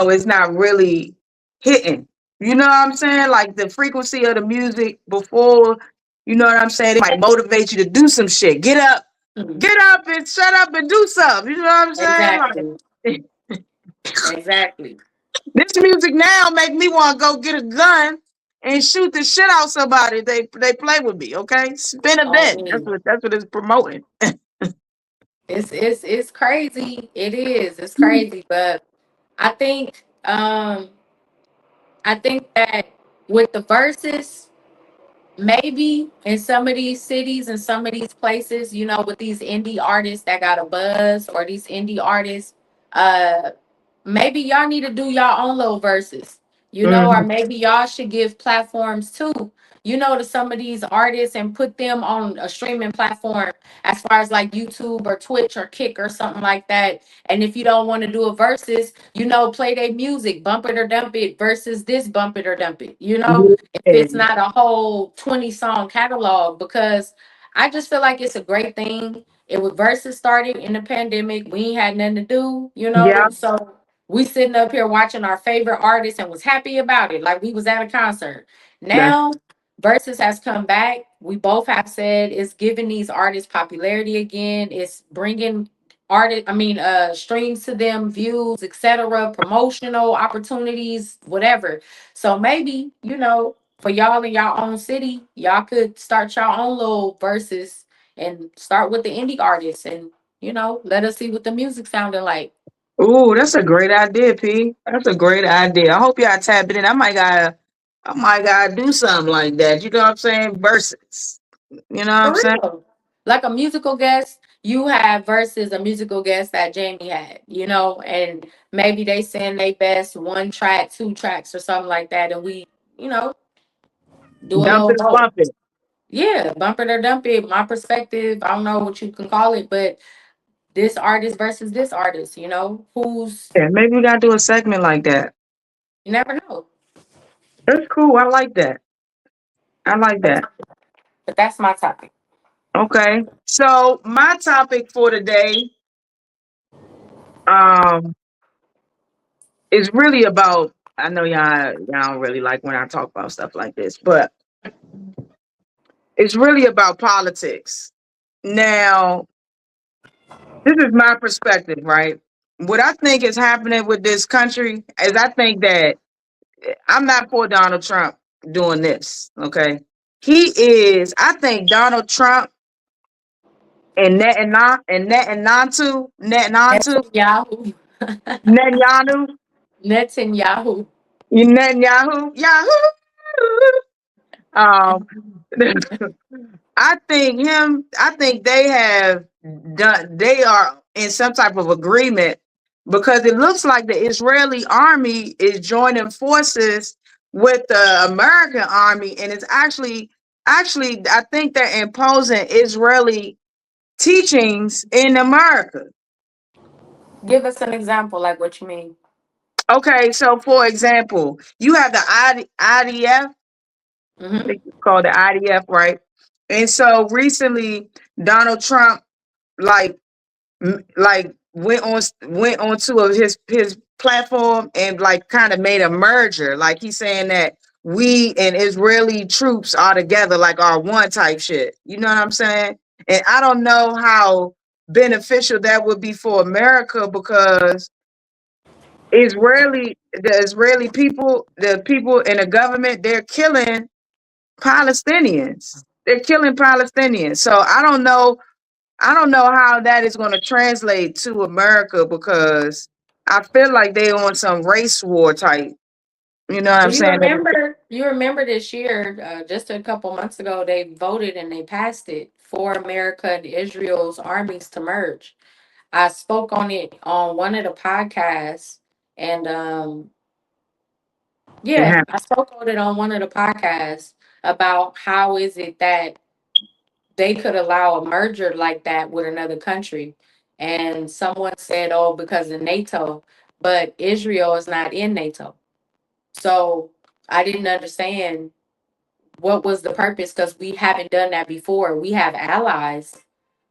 it's not really hitting. You know what I'm saying? Like the frequency of the music before. You know what I'm saying? It might motivate you to do some shit. Get up. Mhm. Get up and shut up and do something. You know what I'm saying? Exactly. Like Exactly. this music now make me want to go get a gun and shoot the shit out somebody. They play with me. Okay, spin a On bit. me. That's what it's promoting. It's crazy. It is. It's crazy. But I think um I think that with the verses, maybe in some of these cities and some of these places, with these indie artists that got a buzz or these indie artists, uh maybe y'all need to do y'all own little verses, or Mhm. maybe y'all should give platforms too, to some of these artists and put them on a streaming platform as far as like YouTube or Twitch or Kick or something like that. And if you don't want to do a versus, play their music, bump it or dump it versus this bump it or dump it, if Yeah. it's not a whole 20 song catalog, because I just feel like it's a great thing. It was versus started in the pandemic. We ain't had nothing to do, Yeah. so we sitting up here watching our favorite artist and was happy about it, like we was at a concert. That's Now, versus has come back. We both have said it's giving these artists popularity again. It's bringing streams to them, views, etc., promotional opportunities, whatever. So maybe, for y'all in y'all own city, y'all could start your own little verses and start with the indie artists and, let us see what the music sounded like. ooh, that's a great idea, P. That's a great idea. I hope y'all tap it in. I might gotta do something like that. You know what I'm saying? Versus. You know what I'm For saying? real. Like a musical guest, you have versus a musical guest that Jamie had, and maybe they send their best one track, two tracks, or something like that, and we, you know, do a Dump little it, vote. bump it. Yeah, bump it or dump it. My perspective, I don't know what you can call it, but this artist versus this artist, who's, Yeah, maybe we gotta do a segment like that. you never know. That's cool. I like that. I like But, that. but that's my topic. Okay. So my topic for today um is really about, I know y'all don't really like when I talk about stuff like this, but it's really about politics. Now, this is my perspective, right? What I think is happening with this country is I think that I'm not for Donald Trump doing this. Okay. I think Donald Trump and Netanyahu. Netanyahu, Netanyahu. Netanyahu, Yahoo. Um, I think they are in some type of agreement because it looks like the Israeli army is joining forces with the American army, and it's actually I think they're imposing Israeli teachings in America. Give us an example, like what you mean. Okay, so for example, you have the IDF, I Hmm. think it's called the IDF, right? And so recently, Donald Trump like like went on to his platform and like kind of made a merger. Like he's saying that we and Israeli troops are together, like are one type shit. You know what I'm saying? And I don't know how beneficial that would be for America because the Israeli people, the people in the government, they're killing Palestinians. They're killing Palestinians. So I don't know how that is going to translate to America because I feel like they on some race war type. You know what I'm Well, you saying? remember, you remember this year, just a couple months ago, they voted and they passed it for America and Israel's armies to merge. I spoke on it on one of the podcasts, and It yeah, happened. I spoke on it on one of the podcasts about how is it that they could allow a merger like that with another country. And someone said, oh, because of NATO, but Israel is not in NATO. So I didn't understand what was the purpose because we haven't done that before. We have allies,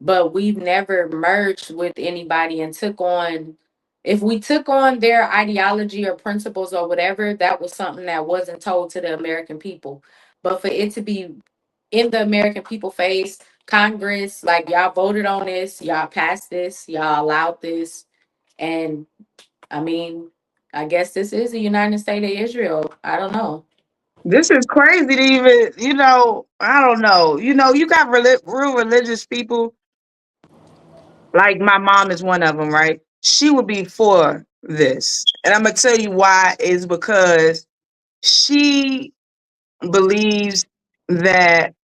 but we've never merged with anybody and took on. If we took on their ideology or principles or whatever, that was something that wasn't told to the American people. But for it to be in the American people face, Congress, like y'all voted on this, y'all passed this, y'all allowed this, and I mean, I guess this is the United States of Israel. I don't know. This is crazy to even, I don't know. You got real religious people, like my mom is one of them, right? She would be for this. And I'm going to tell you why is because she believes that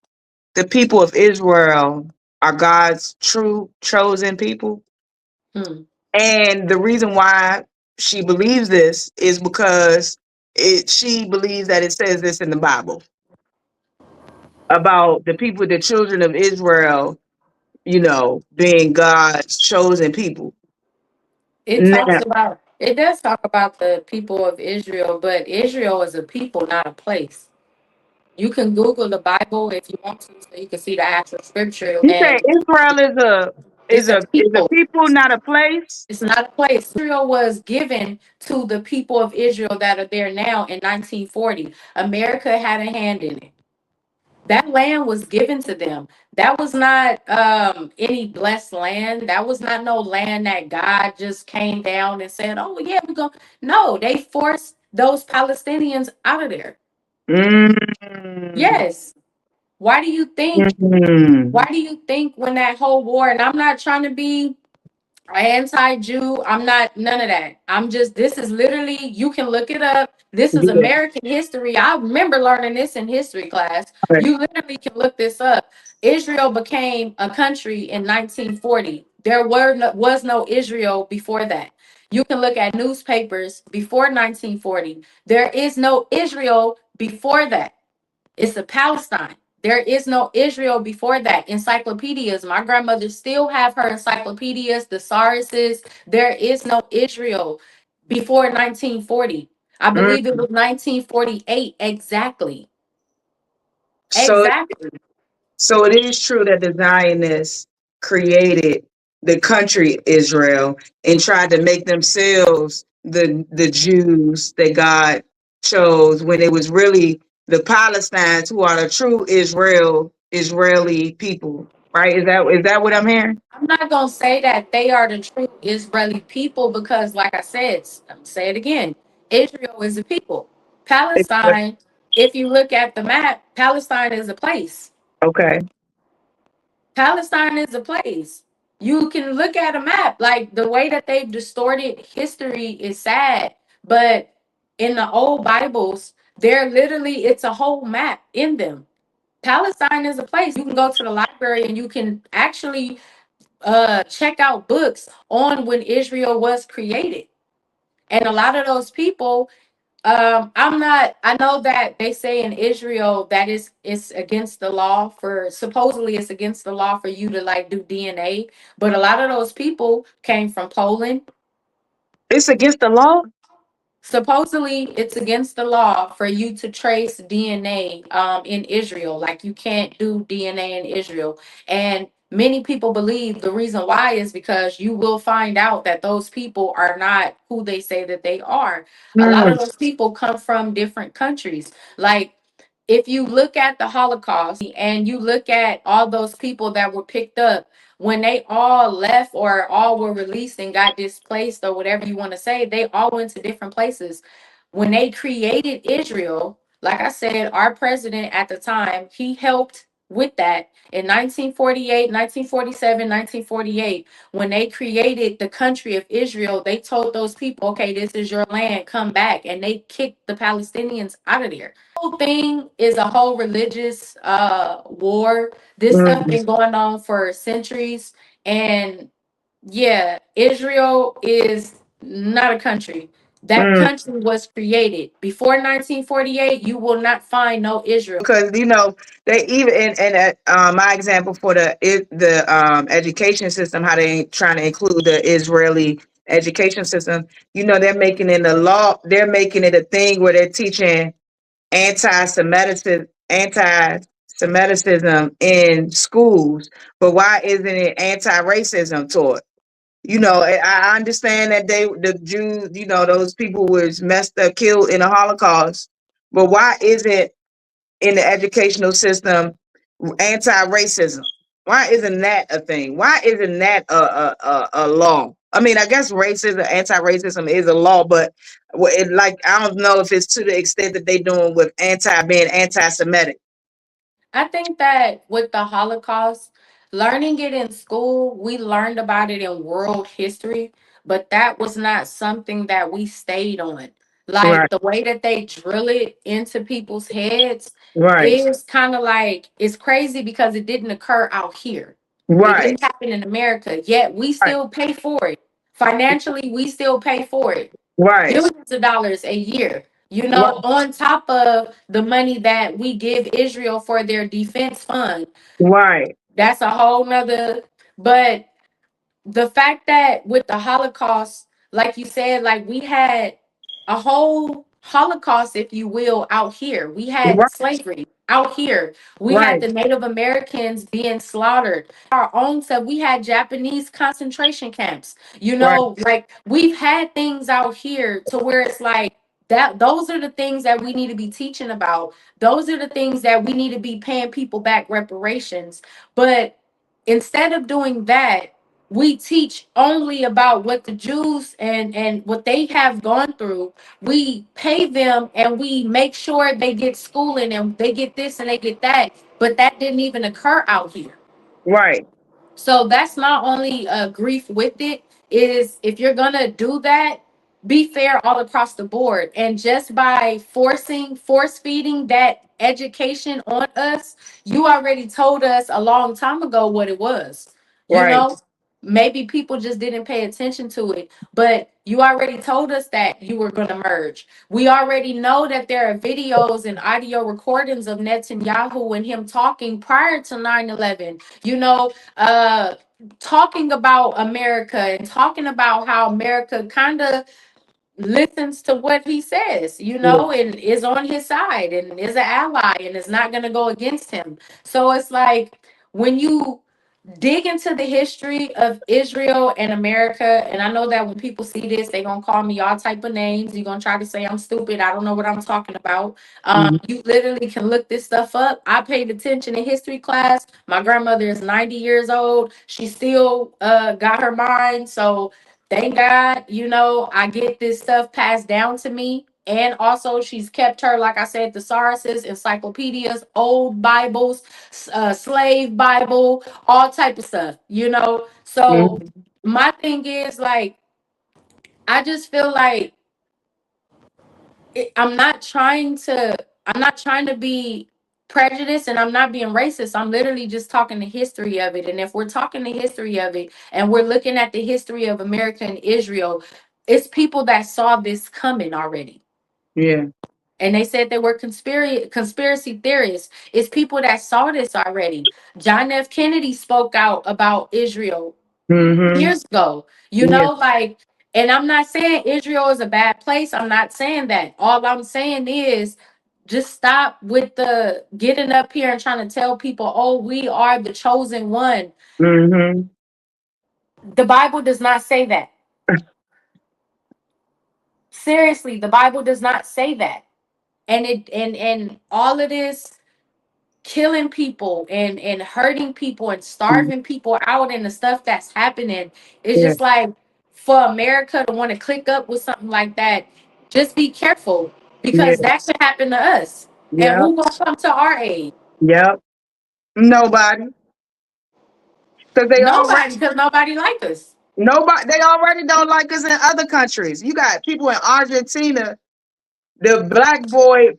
the people of Israel are God's true chosen people. Hmm. And the reason why she believes this is because she believes that it says this in the Bible about the people, the children of Israel, being God's chosen people. Now, It does talk about the people of Israel, but Israel is a people, not a place. You can Google the Bible if you want to, so you can see the actual scripture, you say and Israel is a is it's a a is a people. people, not a place. It's not a place. Israel was given to the people of Israel that are there now in 1940. America had a hand in it. That land was given to them. That was not any blessed land. That was not no land that God just came down and said, "Oh yeah, we're going." No, they forced those Palestinians out of there. Mm. Yes. Why do you think? Why Mm. do you think when that whole war? And I'm not trying to be anti-Jew. I'm not none of that. I'm just, this is literally, you can look it up. This is Yeah. American history. I remember learning this in history class. Okay. You literally can look this up. Israel became a country in 1940. Was no Israel before that. You can look at newspapers before 1940. There is no Israel before that. It's a Palestine. There is no Israel before that. Encyclopedias. My grandmother still have her encyclopedias, thesauruses. There is no Israel before 1940. I believe it Mm. was 1948 exactly. So Exactly. So it is true that the Zionists created the country Israel and tried to make themselves the Jews that God chose when it was really the Palestinians who are the true Israeli people. Right? Is that what I'm hearing? I'm not gonna say that they are the true Israeli people because, like I said, I'm say it again. Israel is a people. Palestine, if you look at the map, Palestine is a place. Okay. Palestine is a place. You can look at a map. Like the way that they've distorted history is sad. But in the old Bibles, they're literally, it's a whole map in them. Palestine is a place. You can go to the library and you can actually check out books on when Israel was created. And a lot of those people, I'm not. I know that they say in Israel that it's against the law for, supposedly it's against the law for you to like do DNA, but a lot of those people came from Poland. It's against the law? Supposedly, it's against the law for you to trace DNA in Israel. Like you can't do DNA in Israel, and many people believe the reason why is because you will find out that those people are not who they say that they are. A lot Mm. of those people come from different countries. Like if you look at the Holocaust and you look at all those people that were picked up, when they all left or all were released and got displaced or whatever you want to say, they all went to different places. When they created Israel, like I said, our president at the time, he helped with that in 1948, 1947, 1948. When they created the country of Israel, they told those people, okay, this is your land, come back. And they kicked the Palestinians out of there. Whole thing is a whole religious war. This stuff Mm. been going on for centuries. And yeah, Israel is not a country. That Mm. country was created before 1948. You will not find no Israel. Because they even my example for the education system, how they trying to include the Israeli education system, they're making it a law, they're making it a thing where they're teaching anti-Semitism in schools. But why isn't it anti-racism taught? I understand that the Jews, those people was messed up, killed in the Holocaust, but why isn't in the educational system anti-racism? Why isn't that a thing? Why isn't that a law? I mean, I guess racism, anti-racism is a law, but like I don't know if it's to the extent that they doing with being anti-Semitic. I think that with the Holocaust, learning it in school, we learned about it in world history, but that was not something that we stayed on. Like Right, the way that they drill it into people's heads right, is kind of like it's crazy because it didn't occur out here. It right, didn't happen in America, yet we right, still pay for it. Financially, we still pay for it right, billions of dollars a year, right, on top of the money that we give Israel for their defense fund. right, That's a whole nother. But the fact that with the Holocaust, like you said, like we had a whole Holocaust, if you will, out here. We had right, slavery out here. We had right, the Native Americans being slaughtered. Our own stuff. We had Japanese concentration camps. right, Like we've had things out here to where it's like that. Those are the things that we need to be teaching about. Those are the things that we need to be paying people back reparations. But instead of doing that, we teach only about what the Jews and what they have gone through. We pay them and we make sure they get schooling and they get this and they get that, but that didn't even occur out here. right, So that's not only grief with it, is if you're gonna do that, be fair all across the board. And just by force feeding that education on us, you already told us a long time ago what it was. You right, know, maybe people just didn't pay attention to it, but you already told us that you were gonna merge. We already know that there are videos and audio recordings of Netanyahu and him talking prior to 9/11. Talking about America and talking about how America kind of listens to what he says, yeah, and is on his side and is an ally and is not going to go against him. So it's like when you dig into the history of Israel and America, and I know that when people see this, they're gonna call me all type of names. You're gonna try to say I'm stupid. I don't know what I'm talking about. mhm, You literally can look this stuff up. I paid attention in history class. My grandmother is 90 years old. She still got her mind. So thank God, I get this stuff passed down to me. And also, she's kept her, like I said, thesauruses, encyclopedias, old Bibles, slave Bible, all type of stuff. So mhm, my thing is like, I just feel like I'm not trying to be prejudiced, and I'm not being racist. I'm literally just talking the history of it. And if we're talking the history of it and we're looking at the history of America and Israel, it's people that saw this coming already. yeah, And they said they were conspiracy theorists. It's people that saw this already. John F. Kennedy spoke out about Israel mhm, years ago. yeah, Like, and I'm not saying Israel is a bad place. I'm not saying that. All I'm saying is just stop with the getting up here and trying to tell people, oh, we are the chosen one. mhm, The Bible does not say that. Seriously, the Bible does not say that. And all of this killing people and hurting people and mhm, starving people out and the stuff that's happening, it's yeah, just like for America to want to click up with something like that, just be careful yeah, because that could happen to us. And yeah, who gonna come to our aid? yep. Nobody, because they already Nobody, because nobody like us. they already don't like us in other countries. You got people in Argentina. The black boy,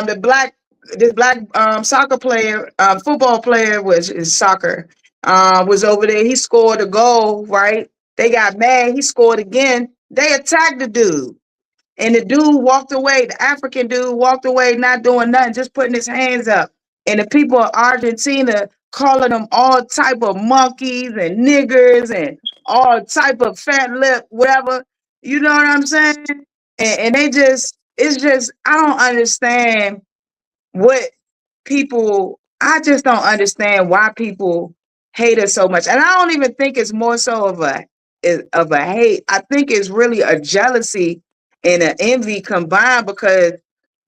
the black this black soccer player, football player was in soccer, was over there. He scored a goal, right? They got mad. He scored again. They attacked the dude. And the dude walked away. The African dude walked away, not doing nothing, just putting his hands up. And the people of Argentina calling them all type of monkeys and niggers and all type of fat lip, whatever. You know what I'm saying? And they just, it's just, I don't understand what people, I just don't understand why people hate us so much. And I don't even think it's more so of a hate. I think it's really a jealousy and an envy combined because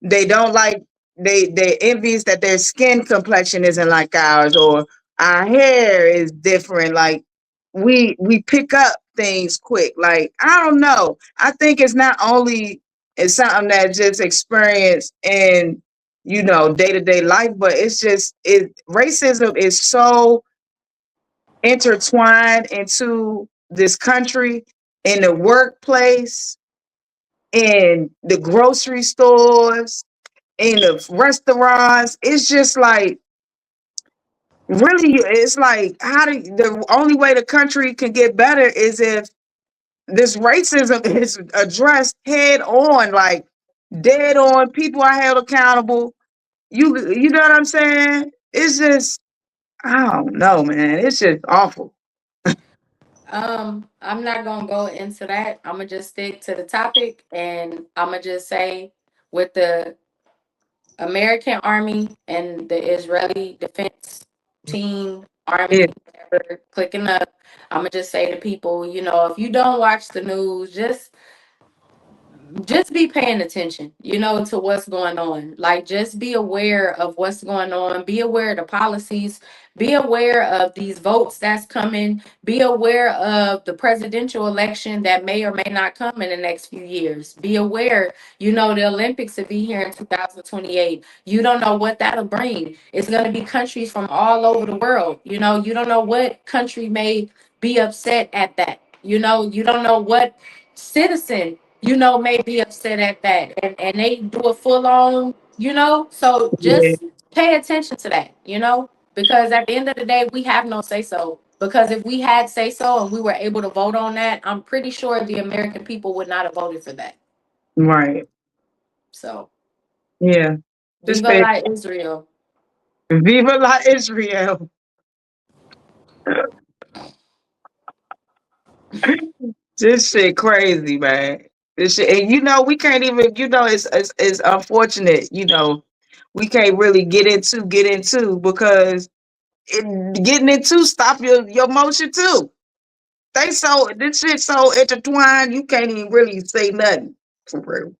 they don't like they envious that their skin complexion isn't like ours, or our hair is different. Like we pick up things quick. Like I don't know. I think it's not only it's something that just experienced in day to day life, but it's just racism is so intertwined into this country in the workplace, in the grocery stores, in the restaurants. It's just like really, it's like the only way the country can get better is if this racism is addressed head on, like dead on. People are held accountable. You know what I'm saying? It's just I don't know, man. It's just awful. I'm not gonna go into that. I'm gonna just stick to the topic, and I'm gonna just say with the American Army and the Israeli Defense Team Yeah, Army, whatever, clicking up. I'm gonna just say to people, if you don't watch the news, just be paying attention, to what's going on. Like, just be aware of what's going on. Be aware of the policies. Be aware of these votes that's coming. Be aware of the presidential election that may or may not come in the next few years. Be aware, the Olympics will be here in 2028. You don't know what that'll bring. It's going to be countries from all over the world. You don't know what country may be upset at that. You don't know what citizen may be upset at that, and they do a full on, so yeah, just pay attention to that, because at the end of the day, we have no say so. Because if we had say so and we were able to vote on that, I'm pretty sure the American people would not have voted for that. right. So, Yeah. Just viva pay. la Israel. Viva la Israel. This shit crazy, man. This shit, and we can't even. It's unfortunate. We can't really get into because getting into stop your motion too. This shit so intertwined. You can't even really say nothing for real.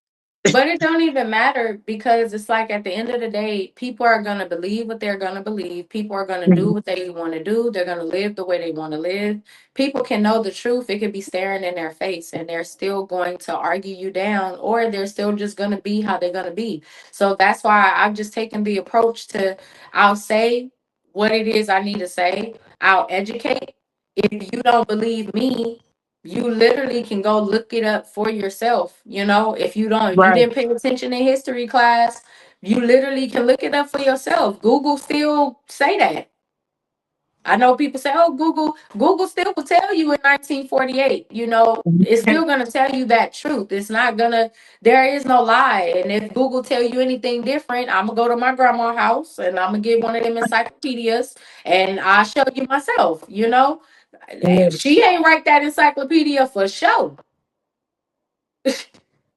But it don't even matter, because it's like at the end of the day, people are gonna believe what they're gonna believe. People are gonna do Mhm. what they want to do. They're gonna live the way they want to live. People can know the truth. It could be staring in their face, and they're still going to argue you down, or they're still just gonna be how they're gonna be. So that's why I've just taken the approach to, I'll say what it is I need to say. I'll educate. If you don't believe me, you literally can go look it up for yourself. If you Right. didn't pay attention in history class, you literally can look it up for yourself. Google still say that. I know people say, oh, Google still will tell you in 1948, it's still going to tell you that truth. It's not going to, there is no lie. And if Google tell you anything different, I'm going to go to my grandma's house and I'm going to get one of them encyclopedias and I'll show you myself. Yeah. She ain't write that encyclopedia for show.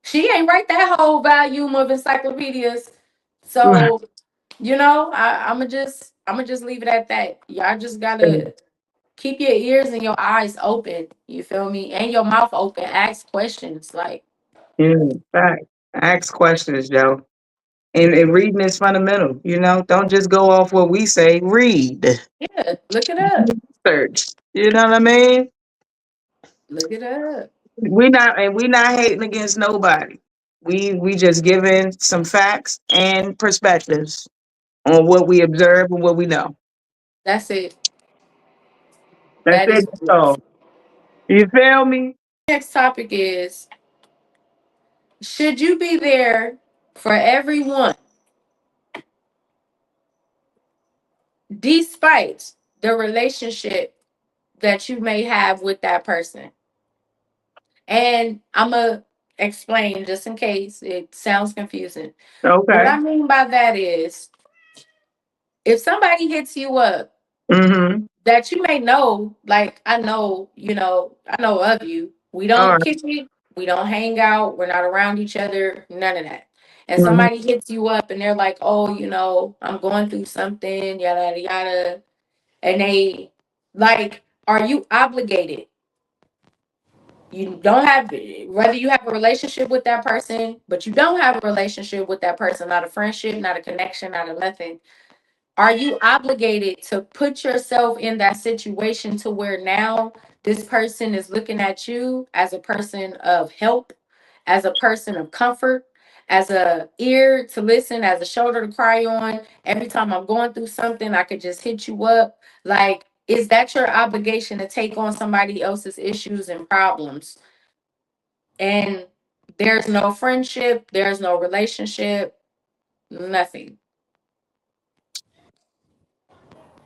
She ain't write that whole volume of encyclopedias. Right. So, I'm gonna just leave it at that. Y'all just gotta keep your ears and your eyes open. You feel me? And your mouth open. Ask questions. Like, Yeah. Fact. Ask questions, Joe. And reading is fundamental. Don't just go off what we say. Read. yeah, look it up. Research. You know what I mean? Look it up. We not hating against nobody. We just giving some facts and perspectives on what we observe and what we know. That's it. That's That it. is That's it. all. You feel me? Next topic is, should you be there for everyone despite the relationship that you may have with that person? And I'm going to explain just in case it sounds confusing. What Okay. I mean by that is, if somebody hits you up Mm-hmm. that you may know, like I know of you, we All don't right. kick it, we don't hang out, we're not around each other, none of that. And Mm-hmm. somebody hits you up and they're like, oh, I'm going through something, yada, yada, yada. And they, like, are you obligated? You don't have, whether you have a relationship with that person, but you don't have a relationship with that person, not a friendship, not a connection, not a nothing. are you obligated to put yourself in that situation to where now this person is looking at you as a person of help, as a person of comfort, as a ear to listen, as a shoulder to cry on? Every time I'm going through something, I could just hit you up. Like, is that your obligation to take on somebody else's issues and problems? And there's no friendship, there's no relationship, nothing.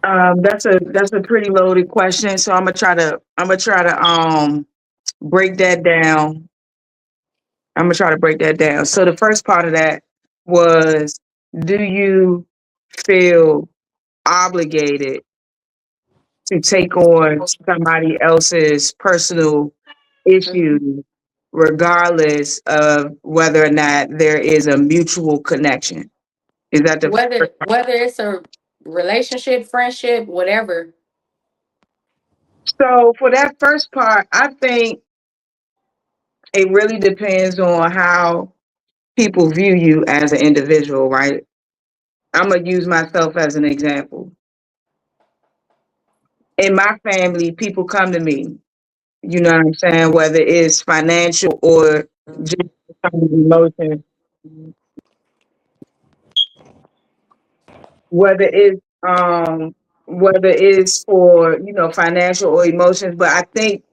That's a pretty loaded question. So I'm gonna try to break that down. I'm gonna try to break that down. So the first part of that was, do you feel obligated to take on somebody else's personal Mhm. issues, regardless of whether or not there is a mutual connection? Is that the first part? Whether it's a relationship, friendship, whatever. So for that first part, I think it really depends on how people view you as an individual, right? I'm gonna use myself as an example. In my family, people come to me, you know what I'm saying, whether it's financial or just some emotion, whether it's whether it's for, financial or emotions. But I think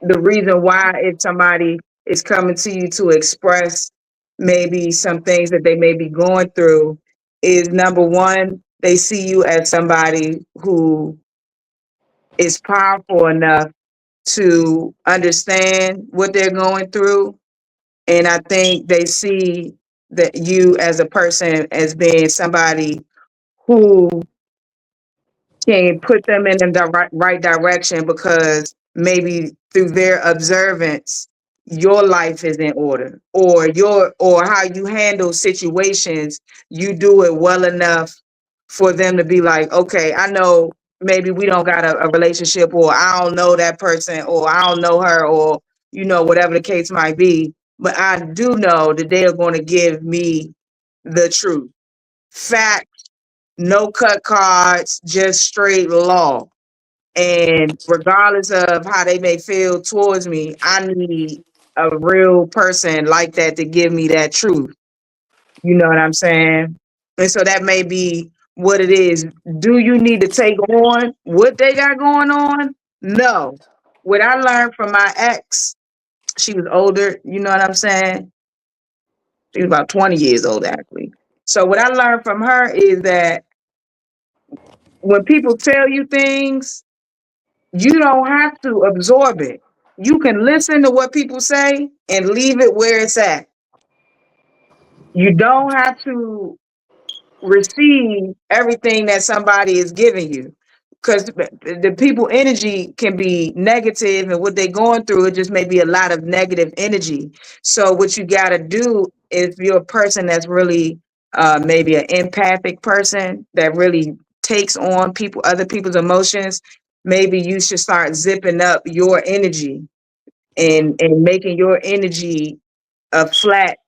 the reason why, if somebody is coming to you to express maybe some things that they may be going through, is number one, they see you as somebody who is powerful enough to understand what they're going through. And I think they see that you as a person as being somebody who can put them in the right direction, because maybe through their observance, your life is in order, or how you handle situations, you do it well enough for them to be like, okay, I know maybe we don't got a relationship, or I don't know that person, or I don't know her, or whatever the case might be, but I do know that they are going to give me the truth, fact, no cut cards, just straight law. And regardless of how they may feel towards me, I need a real person like that to give me that truth. You know what I'm saying? And so that may be what it is. Do you need to take on what they got going on? No. What I learned from my ex, she was older, you know what I'm saying? She was about 20 years old, actually. So what I learned from her is that when people tell you things, you don't have to absorb it. You can listen to what people say and leave it where it's at. You don't have to receive everything that somebody is giving you, because the people energy can be negative, and what they're going through, it just may be a lot of negative energy. So what you got to do, if you're a person that's really maybe an empathic person that really takes on other people's emotions, maybe you should start zipping up your energy, and making your energy a flat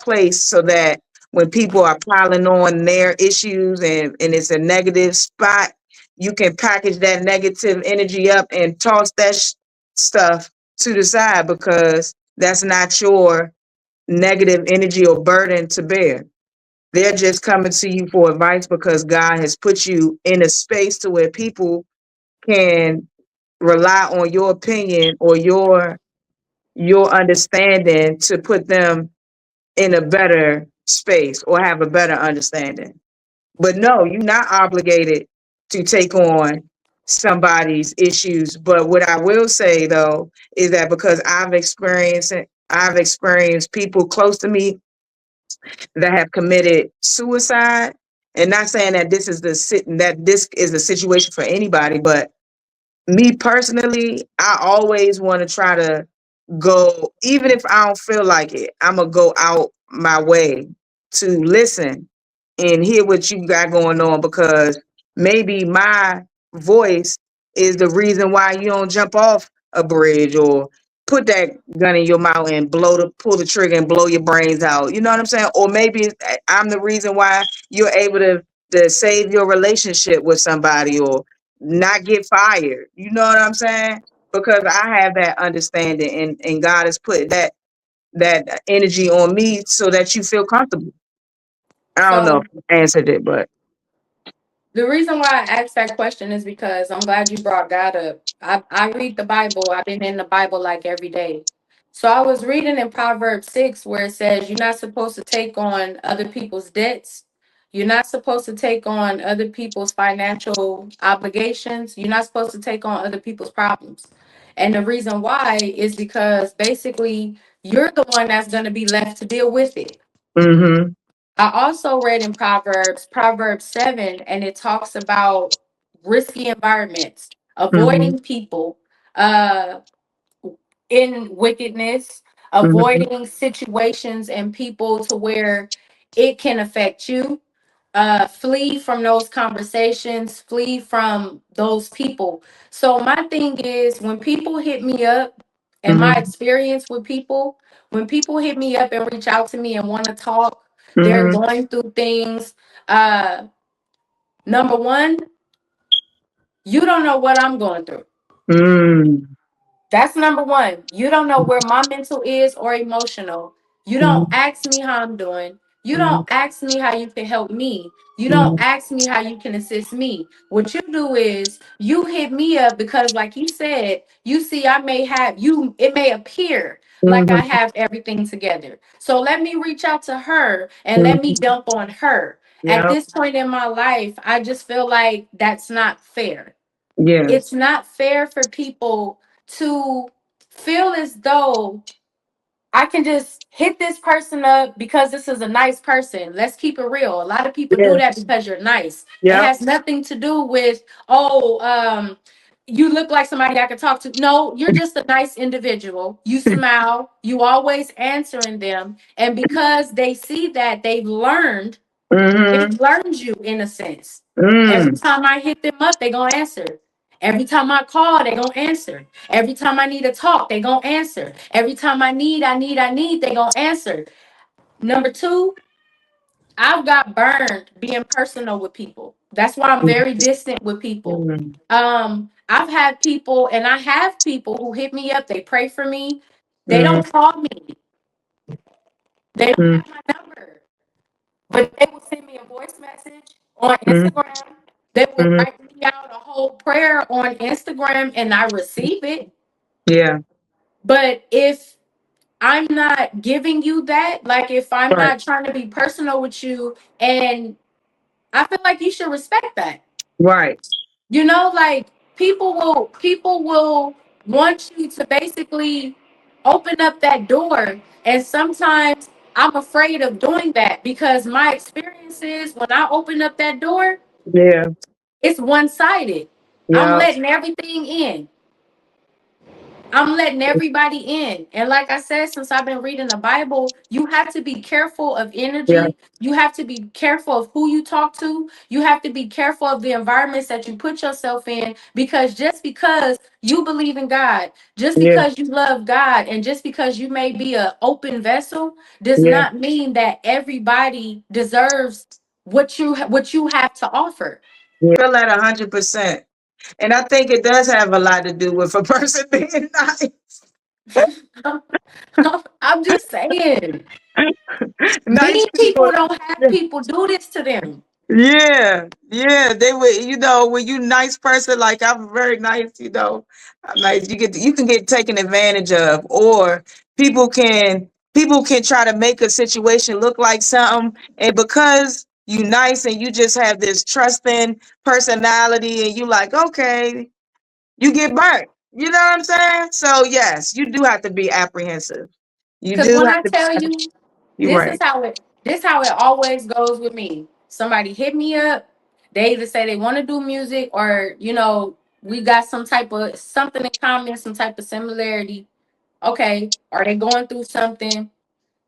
place, so that when people are piling on their issues, and it's a negative spot, you can package that negative energy up and toss that stuff to the side, because that's not your negative energy or burden to bear. They're just coming to you for advice, because God has put you in a space to where people can rely on your opinion, or your understanding, to put them in a better space or have a better understanding. But no, you're not obligated to take on somebody's issues. But what I will say though is that, because I've experienced people close to me that have committed suicide. And not saying that this is a situation for anybody, but me personally, I always want to try to go, even if I don't feel like it, I'm gonna go out my way to listen and hear what you got going on, because maybe my voice is the reason why you don't jump off a bridge, or put that gun in your mouth and pull the trigger and blow your brains out. You know what I'm saying? Or maybe I'm the reason why you're able to to save your relationship with somebody or not get fired. You know what I'm saying? Because I have that understanding, and God has put that energy on me so that you feel comfortable. I don't know So if I answered it, but the reason why I asked that question is because I'm glad you brought God up. I read the Bible. I've been in the Bible like every day. So I was reading in Proverbs 6 where it says you're not supposed to take on other people's debts. You're not supposed to take on other people's financial obligations. You're not supposed to take on other people's problems. And the reason why is because basically you're the one that's going to be left to deal with it. mm-hmm, I also read in Proverbs 7, and it talks about risky environments, mm-hmm, avoiding people uh, in wickedness, mm-hmm, avoiding situations and people to where it can affect you. Flee from those conversations, flee from those people. So, my thing is when people hit me up, and my mm-hmm, experience with people, when people hit me up and reach out to me and want to talk, they're mm-hmm, going through things. Uh, Number one, you don't know what I'm going through. mm-hmm, That's number one. You don't know where my mental is or emotional. You don't ask me how I'm doing. You mm-hmm, don't ask me how you can help me. You don't mm-hmm, ask me how you can assist me. What you do is you hit me up because, like you said, you see, I may have you, it may appear like I mm-hmm, have everything together. So let me reach out to her and let me mm-hmm. dump on her. At Yeah, this point in my life, I just feel like that's not fair. yeah, It's not fair for people to feel as though I can just hit this person up because this is a nice person. Let's keep it real. A lot of people yeah, do that because you're nice. It yep, has nothing to do with, oh, you look like somebody I could talk to. No, you're just a nice individual. You smile, you always answering them. And because they see that, they've learned, mm-hmm, it learns you in a sense. Every mm, time I hit them up, they gonna answer. Every time I call, they gonna answer. Every time I need to talk, they gonna answer. Every time I need, they gonna answer. Number two, I've got burned being personal with people. That's why I'm very distant with people. mm, I've had people, and I have people who hit me up. They pray for me. They mm, don't call me. They don't mm, have my number. But they would send me a voice message on mm, Instagram. They would mm, write me out a whole prayer on Instagram and I receive it. yeah, But if I'm not giving you that, like if I'm right, not trying to be personal with you, and I feel like you should respect that. right, Like people will want you to basically open up that door. And sometimes I'm afraid of doing that because my experience is when I open up that door, yeah, it's one-sided. I'm yeah, letting everything in. I'm letting everybody in. And like I said, since I've been reading the Bible, you have to be careful of yeah, energy. You have to be careful of who you talk to. You have to be careful of the environments that you put yourself in because just because you believe in God, just yeah, because you love God, and just because you may be an open vessel does yeah. not mean that everybody deserves what you have to offer. Yeah. Feel that 100%. And I think it does have a lot to do with a person being nice. I'm just saying. Nice These people. people don't have people do this to them. Yeah, yeah. They would, when you nice person, like I'm very nice, I'm nice. You can get taken advantage of, or people can try to make a situation look like something, and because you nice and you just have this trusting personality, and you like, okay, you get burnt. You know what I'm saying? So yes, you do have to be apprehensive. You Because do when have I to. tell you, You're right. this how it always goes with me. Somebody hit me up. They either say they want to do music, or we got some type of something in common, some type of similarity. Okay, are they going through something?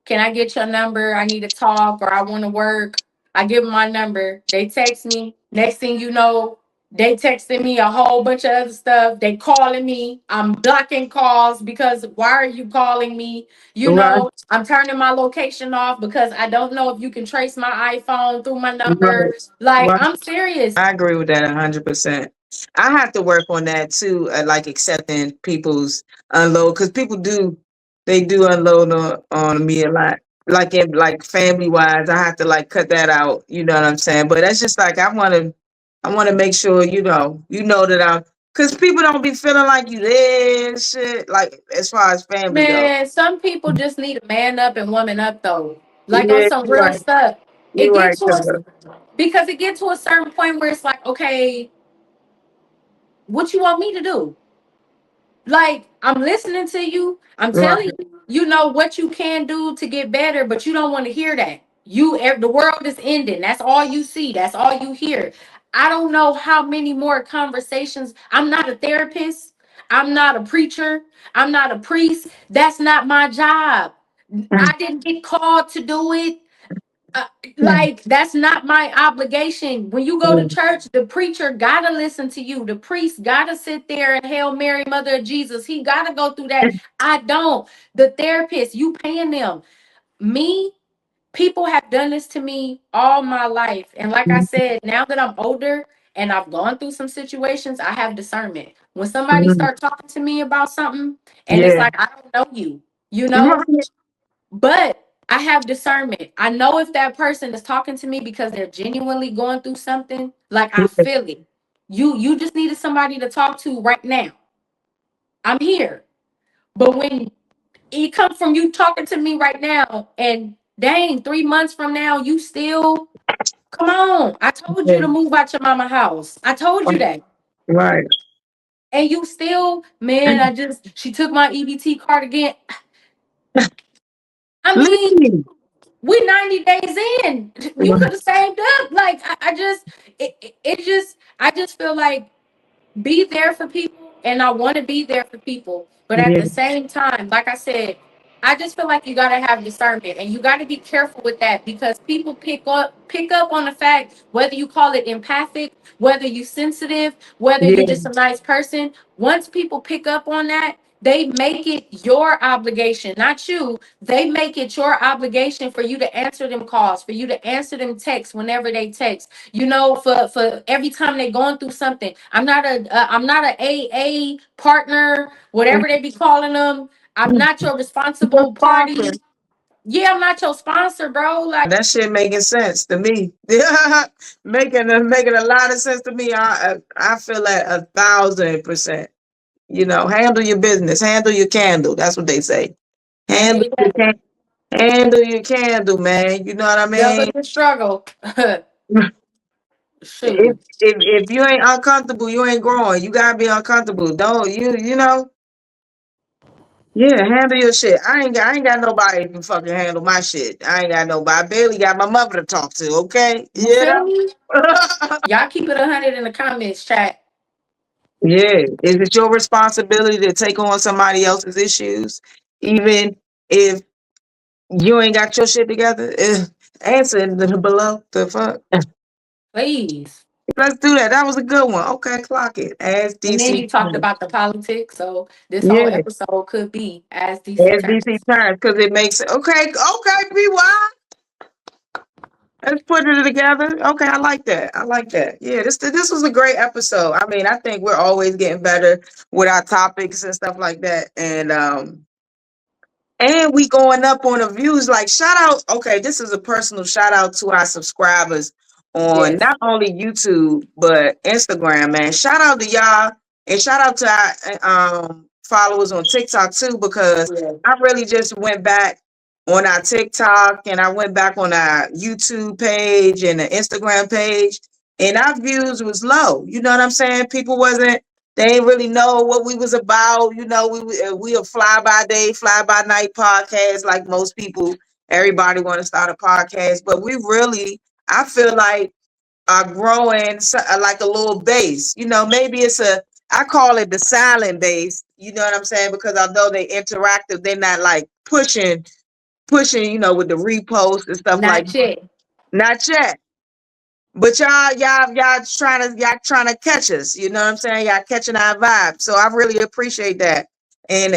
Can I get your number? I need to talk, or I want to work. I give them my number. They text me. Next thing you know, They texting me a whole bunch of other stuff. They calling me. I'm blocking calls because why are you calling me? You Right, know, I'm turning my location off because I don't know if you can trace my iPhone through my number. right, Like, right. I'm serious. I agree with that 100%. I have to work on that too, like accepting people's unload because people do they do unload on me a lot. Like in like family wise, I have to like cut that out. You know what I'm saying? But that's just like I want to make sure you know that I'm because people don't be feeling like you there and shit. Like as far as family go. Man, some people just need to man up and woman up though. Like on Yeah, some you're real right. stuff. It You're right, gets to us cuz. because it gets to a certain point where it's like, okay, what you want me to do? Like, I'm listening to you. I'm Right. telling you, you know what you can do to get better, but you don't want to hear that. The world is ending. That's all you see. That's all you hear. I don't know how many more conversations. I'm not a therapist. I'm not a preacher. I'm not a priest. That's not my job. I didn't get called to do it. uh, like, that's not my obligation. When you go to church, the preacher gotta listen to you. The priest gotta sit there and Hail Mary, Mother of Jesus. He gotta go through that. I don't. The therapist, you paying them. Me, people have done this to me all my life. And like I said, now that I'm older and I've gone through some situations, I have discernment. When somebody starts talking to me about something and it's Yeah. like, I don't know you, you know? But I have discernment. I know if that person is talking to me because they're genuinely going through something, like I feel it. You just needed somebody to talk to right now. I'm here. But when it comes from you talking to me right now, and dang, 3 months from now, you still come on. I told you Yeah. to move out your mama house. I told you that. Right. And you still, man, she took my EBT card again. I mean, Leave. we 90 days in. You could have saved up. Like, I just it just I just feel like be there for people and I want to be there for people. But at Yeah, the same time, like I said, I just feel like you gotta have discernment and you gotta be careful with that because people pick up on the fact whether you call it empathic, whether you sensitive, whether you yeah, just a nice person. Once people pick up on that, they make it your obligation, not you. They make it your obligation for you to answer them calls, for you to answer them texts whenever they text. You know, for every time they're going through something. I'm not a AA partner, whatever they be calling them. I'm not your responsible sponsor. party. Yeah, I'm not your sponsor, bro. Like, That shit making sense to me. Making a lot of sense to me. I feel that 1,000%. Handle your business, handle your candle. That's what they say. handle Handle your your business. handle your candle, man. You know what I Double mean? the struggle. If Shoot. if you ain't uncomfortable, you ain't growing. You gotta be uncomfortable. Don't you know? Yeah, handle your shit. I ain't got nobody to fucking handle my shit. I ain't got nobody. I barely got my mother to talk to. Okay, You you feel me? know. Y'all keep it 100 in the comments, chat. Yeah, is it your responsibility to take on somebody else's issues, even if you ain't got your shit together? Answer in the below. The fuck. Please. Let's do that. That was a good one. Okay, clock it. Ask And then DC. you talked about the politics, so this whole Yeah, episode could be as DC ask DC turns. turns because it makes it. Okay, BY. Let's put it together. Okay, I like that. I like that. Yeah, this was a great episode. I mean, I think we're always getting better with our topics and stuff like that. And we going up on the views. Like shout out. Okay, this is a personal shout out to our subscribers on Yes. not only YouTube but Instagram. Man, shout out to y'all and shout out to our followers on TikTok too because Yeah. I really just went back on our TikTok and I went back on our YouTube page and the Instagram page and our views was low. You know what I'm saying? People wasn't they ain't really know what we was about. We a fly by day, fly by night podcast like most people. Everybody want to start a podcast, but we really, I feel like, are growing like a little base. Maybe I call it the silent base. You know what I'm saying? Because although they interactive, they're not like pushing. With the reposts and stuff like Not that. yet. Not yet. But y'all trying to catch us. You know what I'm saying? Y'all catching our vibe. So I really appreciate that. And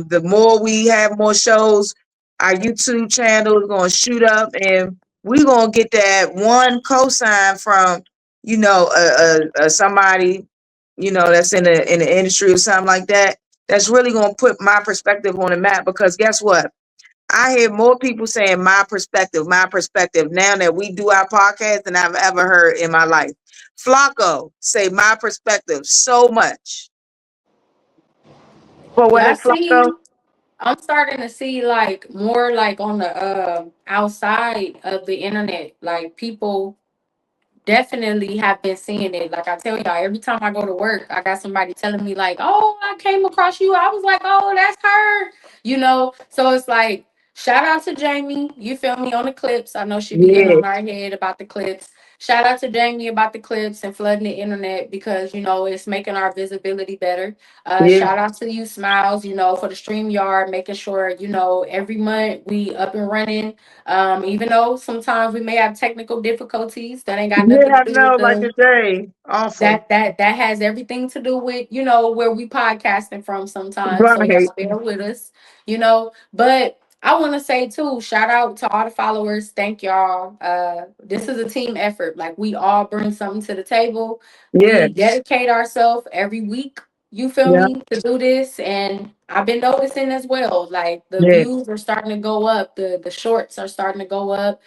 the more we have more shows, our YouTube channel is gonna shoot up, and we gonna get that one cosign from somebody that's in the industry or something like that. That's really gonna put my perspective on the map, because guess what? I hear more people saying my perspective now that we do our podcast than I've ever heard in my life. Flacco say my perspective so much. But what Yeah, I is Flacco? see. I'm starting to see like more like on the outside of the internet, like people definitely have been seeing it. Like I tell y'all, every time I go to work, I got somebody telling me like, "Oh, I came across you." I was like, "Oh, that's her." So it's like shout out to Jamie. You feel me on the clips? I know she be getting Yeah, on our head about the clips. Shout out to Jamie about the clips and flooding the internet because it's making our visibility better. yeah, Shout out to you, Smiles. For the StreamYard, making sure every month we up and running, even though sometimes we may have technical difficulties, that ain't got nothing yeah. to I do with know, like the you say, awful. that has everything to do with where we podcasting from sometimes. So Right. y'all bear with us, But I want to say too, shout out to all the followers. Thank y'all. This is a team effort. Like we all bring something to the table. Yeah, We dedicate ourselves every week. You feel yeah, me to do this, and I've been noticing as well. Like the yeah, views are starting to go up. The shorts are starting to go up.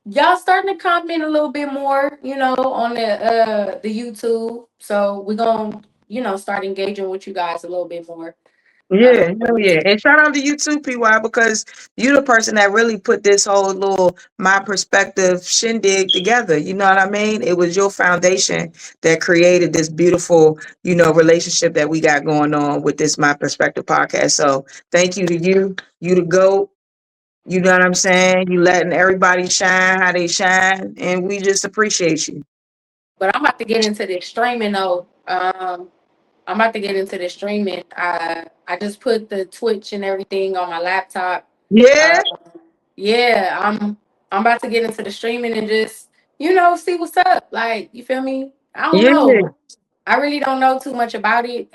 Y'all starting to comment a little bit more, on the YouTube. So we're gonna, start engaging with you guys a little bit more. yeah, But hell yeah. And shout out to you too, PY, because you the person that really put this whole little my perspective shindig together. You know what I mean? It was your foundation that created this beautiful, relationship that we got going on with this My Perspective podcast. So thank you to you. You the GOAT. You know what I'm saying? You letting everybody shine how they shine. And we just appreciate you. I'm about to get into this streaming though. I'm about to get into the streaming. I just put the Twitch and everything on my laptop. Yeah, Uh, yeah, I'm about to get into the streaming and just see what's up. Like you feel me? I don't yeah. know. I really don't know too much about it.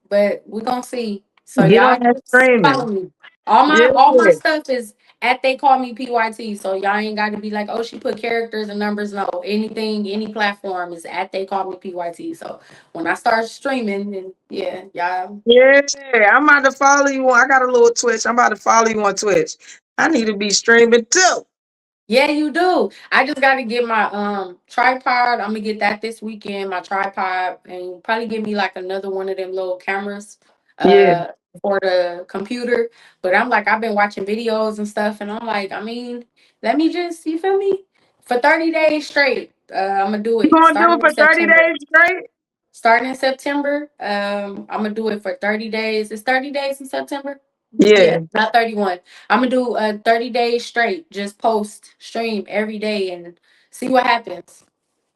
But we're gonna see. So Get on y'all that just follow streaming. me. All my Yeah. stuff is at they call me PYT. So y'all ain't gotta be like, oh, she put characters and numbers. No, anything, any platform is at they call me PYT. So when I start streaming, then yeah, y'all. Yeah, I'm about to follow you on. I got a little Twitch. I'm about to follow you on Twitch. I need to be streaming too. Yeah, you do. I just got to get my tripod. I'm gonna get that this weekend. My tripod, and probably give me like another one of them little cameras, Yeah, uh, for the computer. But I'm like, I've been watching videos and stuff, and I'm like, I mean, let me just, you feel me, for 30 days straight. I'm gonna do you it gonna do it starting in for 30 September. days straight? Starting in September, I'm gonna do it for 30 days. It's 30 days in September. Yeah, Yeah. not 31. I'm gonna do 30 days straight, just post, stream every day and see what happens.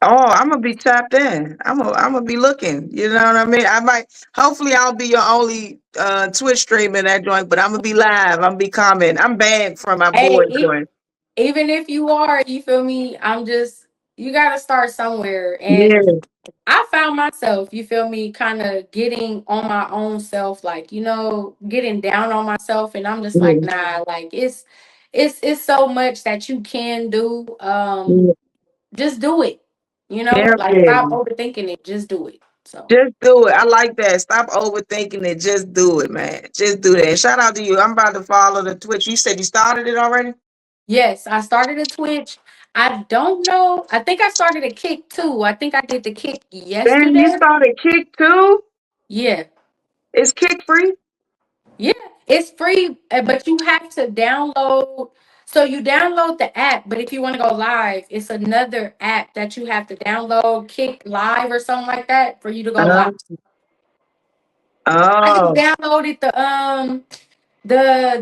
Oh, I'm gonna be tapped in. I'm gonna be looking. You know what I mean? I might. Hopefully, I'll be your only Twitch streamer that joint, but I'm gonna be live. I'm gonna be commenting. I'm banned from my Hey, boy joint. even if you are, you feel me? You gotta start somewhere. And Yeah, I found myself, you feel me, kind of getting on my own self, like, getting down on myself. And I'm just like, yeah, nah, like it's so much that you can do. yeah, Just do it. yeah, Like stop yeah. overthinking it. Just do it. So Just do it. I like that. Stop overthinking it. Just do it, man. Just do that. And shout out to you. I'm about to follow the Twitch. You said you started it already? yes, I started a Twitch. I don't know. I think I started a Kick too. I think I did the Kick Damn, you yesterday. started Kick too? Yeah. Is Kick free? Yeah. It's free, but you have to download. So you download the app, but if you want to go live, it's another app that you have to download, Kick Live or something like that for you to go live. Oh, I just oh, downloaded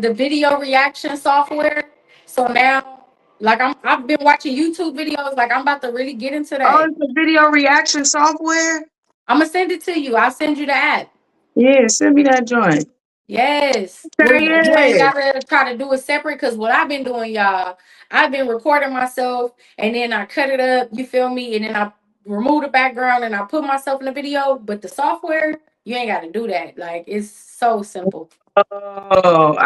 the video reaction software. So now, like I've been watching YouTube videos. Like I'm about to really get into oh, that. it's a video reaction software? I'm gonna send it to you. I'll send you the app. Yeah, send me that joint. Yes. Where Okay, you ain't yeah. gotta try to do it separate. Cause what I've been doing, y'all, I've been recording myself and then I cut it up, you feel me? And then I remove the background and I put myself in the video. But the software, you ain't gotta do that. Like it's so simple. Oh,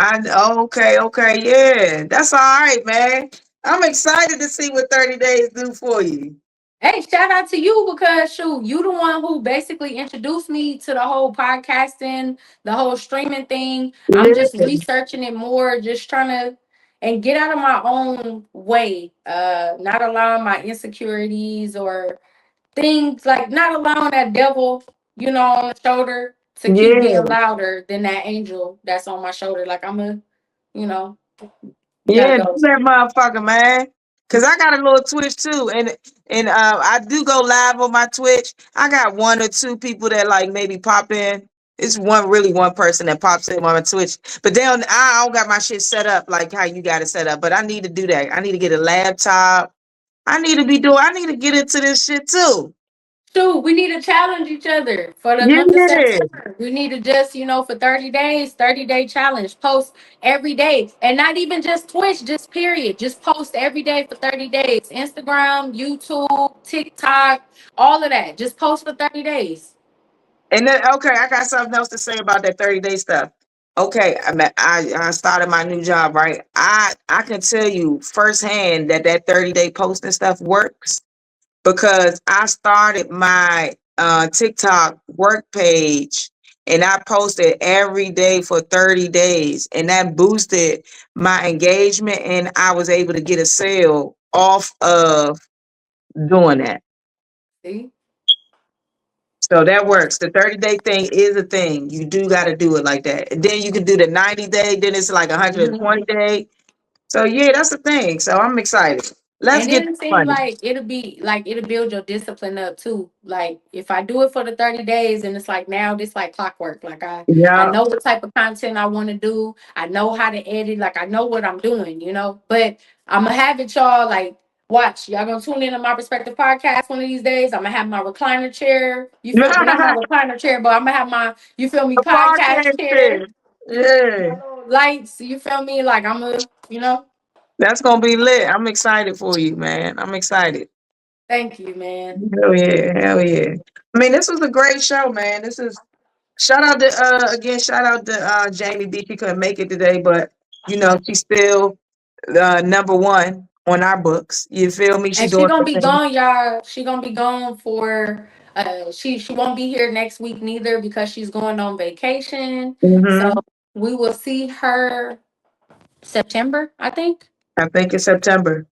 okay, yeah. That's all right, man. I'm excited to see what 30 days do for you. Hey, shout out to you because shoot, you the one who basically introduced me to the whole podcasting, the whole streaming thing. I'm just Yeah, researching it more, just trying to and get out of my own way. Not allowing my insecurities or things like not allowing that devil, on the shoulder to keep being yeah, louder than that angel that's on my shoulder. Like you know, you gotta yeah. Do go. that motherfucker, man. Cause I got a little Twitch too, and I do go live on my Twitch. I got one or two people that like maybe pop in. It's one person that pops in on my Twitch, but I don't got my shit set up like how you got it set up. But I need to do that. I need to get a laptop. I need to get into this shit too. Shoot, we need to challenge each other for the month of Yeah. September. We need to just, for 30 days, 30-day challenge, post every day. And not even just Twitch, just period. Just post every day for 30 days. Instagram, YouTube, TikTok, all of that. Just post for 30 days. And then okay, I got something else to say about that 30-day stuff. Okay, I started my new job, right? I can tell you firsthand that 30-day posting stuff works because I started my TikTok work page and I posted every day for 30 days and that boosted my engagement and I was able to get a sale off of doing that. See? So that works. The 30-day thing is a thing. You do got to do it like that. And then you can do the 90-day, then it's like Mhm. 120-day. So yeah, that's the thing. So I'm excited. Let's And get it the seems money. like it'll build your discipline up too. Like if I do it for the 30 days and it's like now this like clockwork. Like I Yeah. know what type of content I want to do. I know how to edit. Like I know what I'm doing. But I'm gonna have it, y'all, like watch. Y'all gonna tune in to my perspective podcast one of these days. I'm gonna have my recliner chair. You feel me? Not my The recliner chair, but I'm gonna have my you feel me podcast podcast chair, shit. Yeah. my little lights. You feel me? Like I'm a. That's gonna be lit. I'm excited for you, man. I'm excited. Thank you, man. Hell yeah, hell yeah. I mean, this was a great show, man. This is shout out to Jamie B. She couldn't make it today, but she's still number one on our books. You feel me? She And she doing gonna her be thing. gone, y'all. She gonna be gone for she won't be here next week neither because she's going on vacation. So Hmm. we will see her September, I think. I think it's September.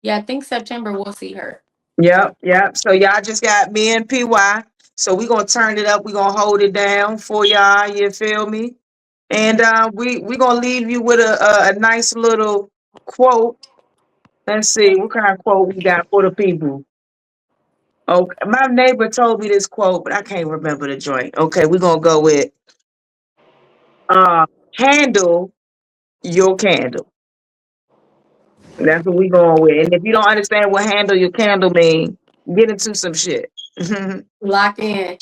Yeah, I think September we'll see her. Yep, yep. So y'all just got me and PY. So we gonna turn it up. We gonna hold it down for y'all. You feel me? And we gonna leave you with a nice little quote. Let's see what kind of quote we got for the people. Okay, my neighbor told me this quote, but I can't remember the joint. Okay, we're gonna go with uh handle your candle. That's what we going with. And if you don't understand what handle your candle mean, get into some shit. Lock in.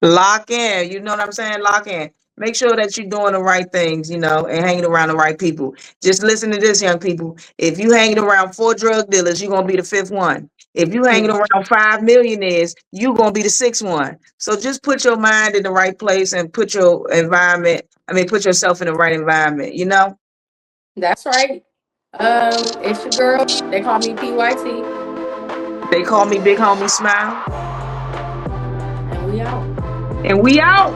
Lock in. You know what I'm saying? Lock in. Make sure that you're doing the right things, and hanging around the right people. Just listen to this, young people. If you hanging around 4 drug dealers, you're gonna be the fifth one. If you hanging around 5 millionaires, you're gonna be the sixth one. So just put your mind in the right place and put yourself in the right environment. That's right. It's your girl. They call me PYT. They call me Big Homie Smile. And we out. And we out.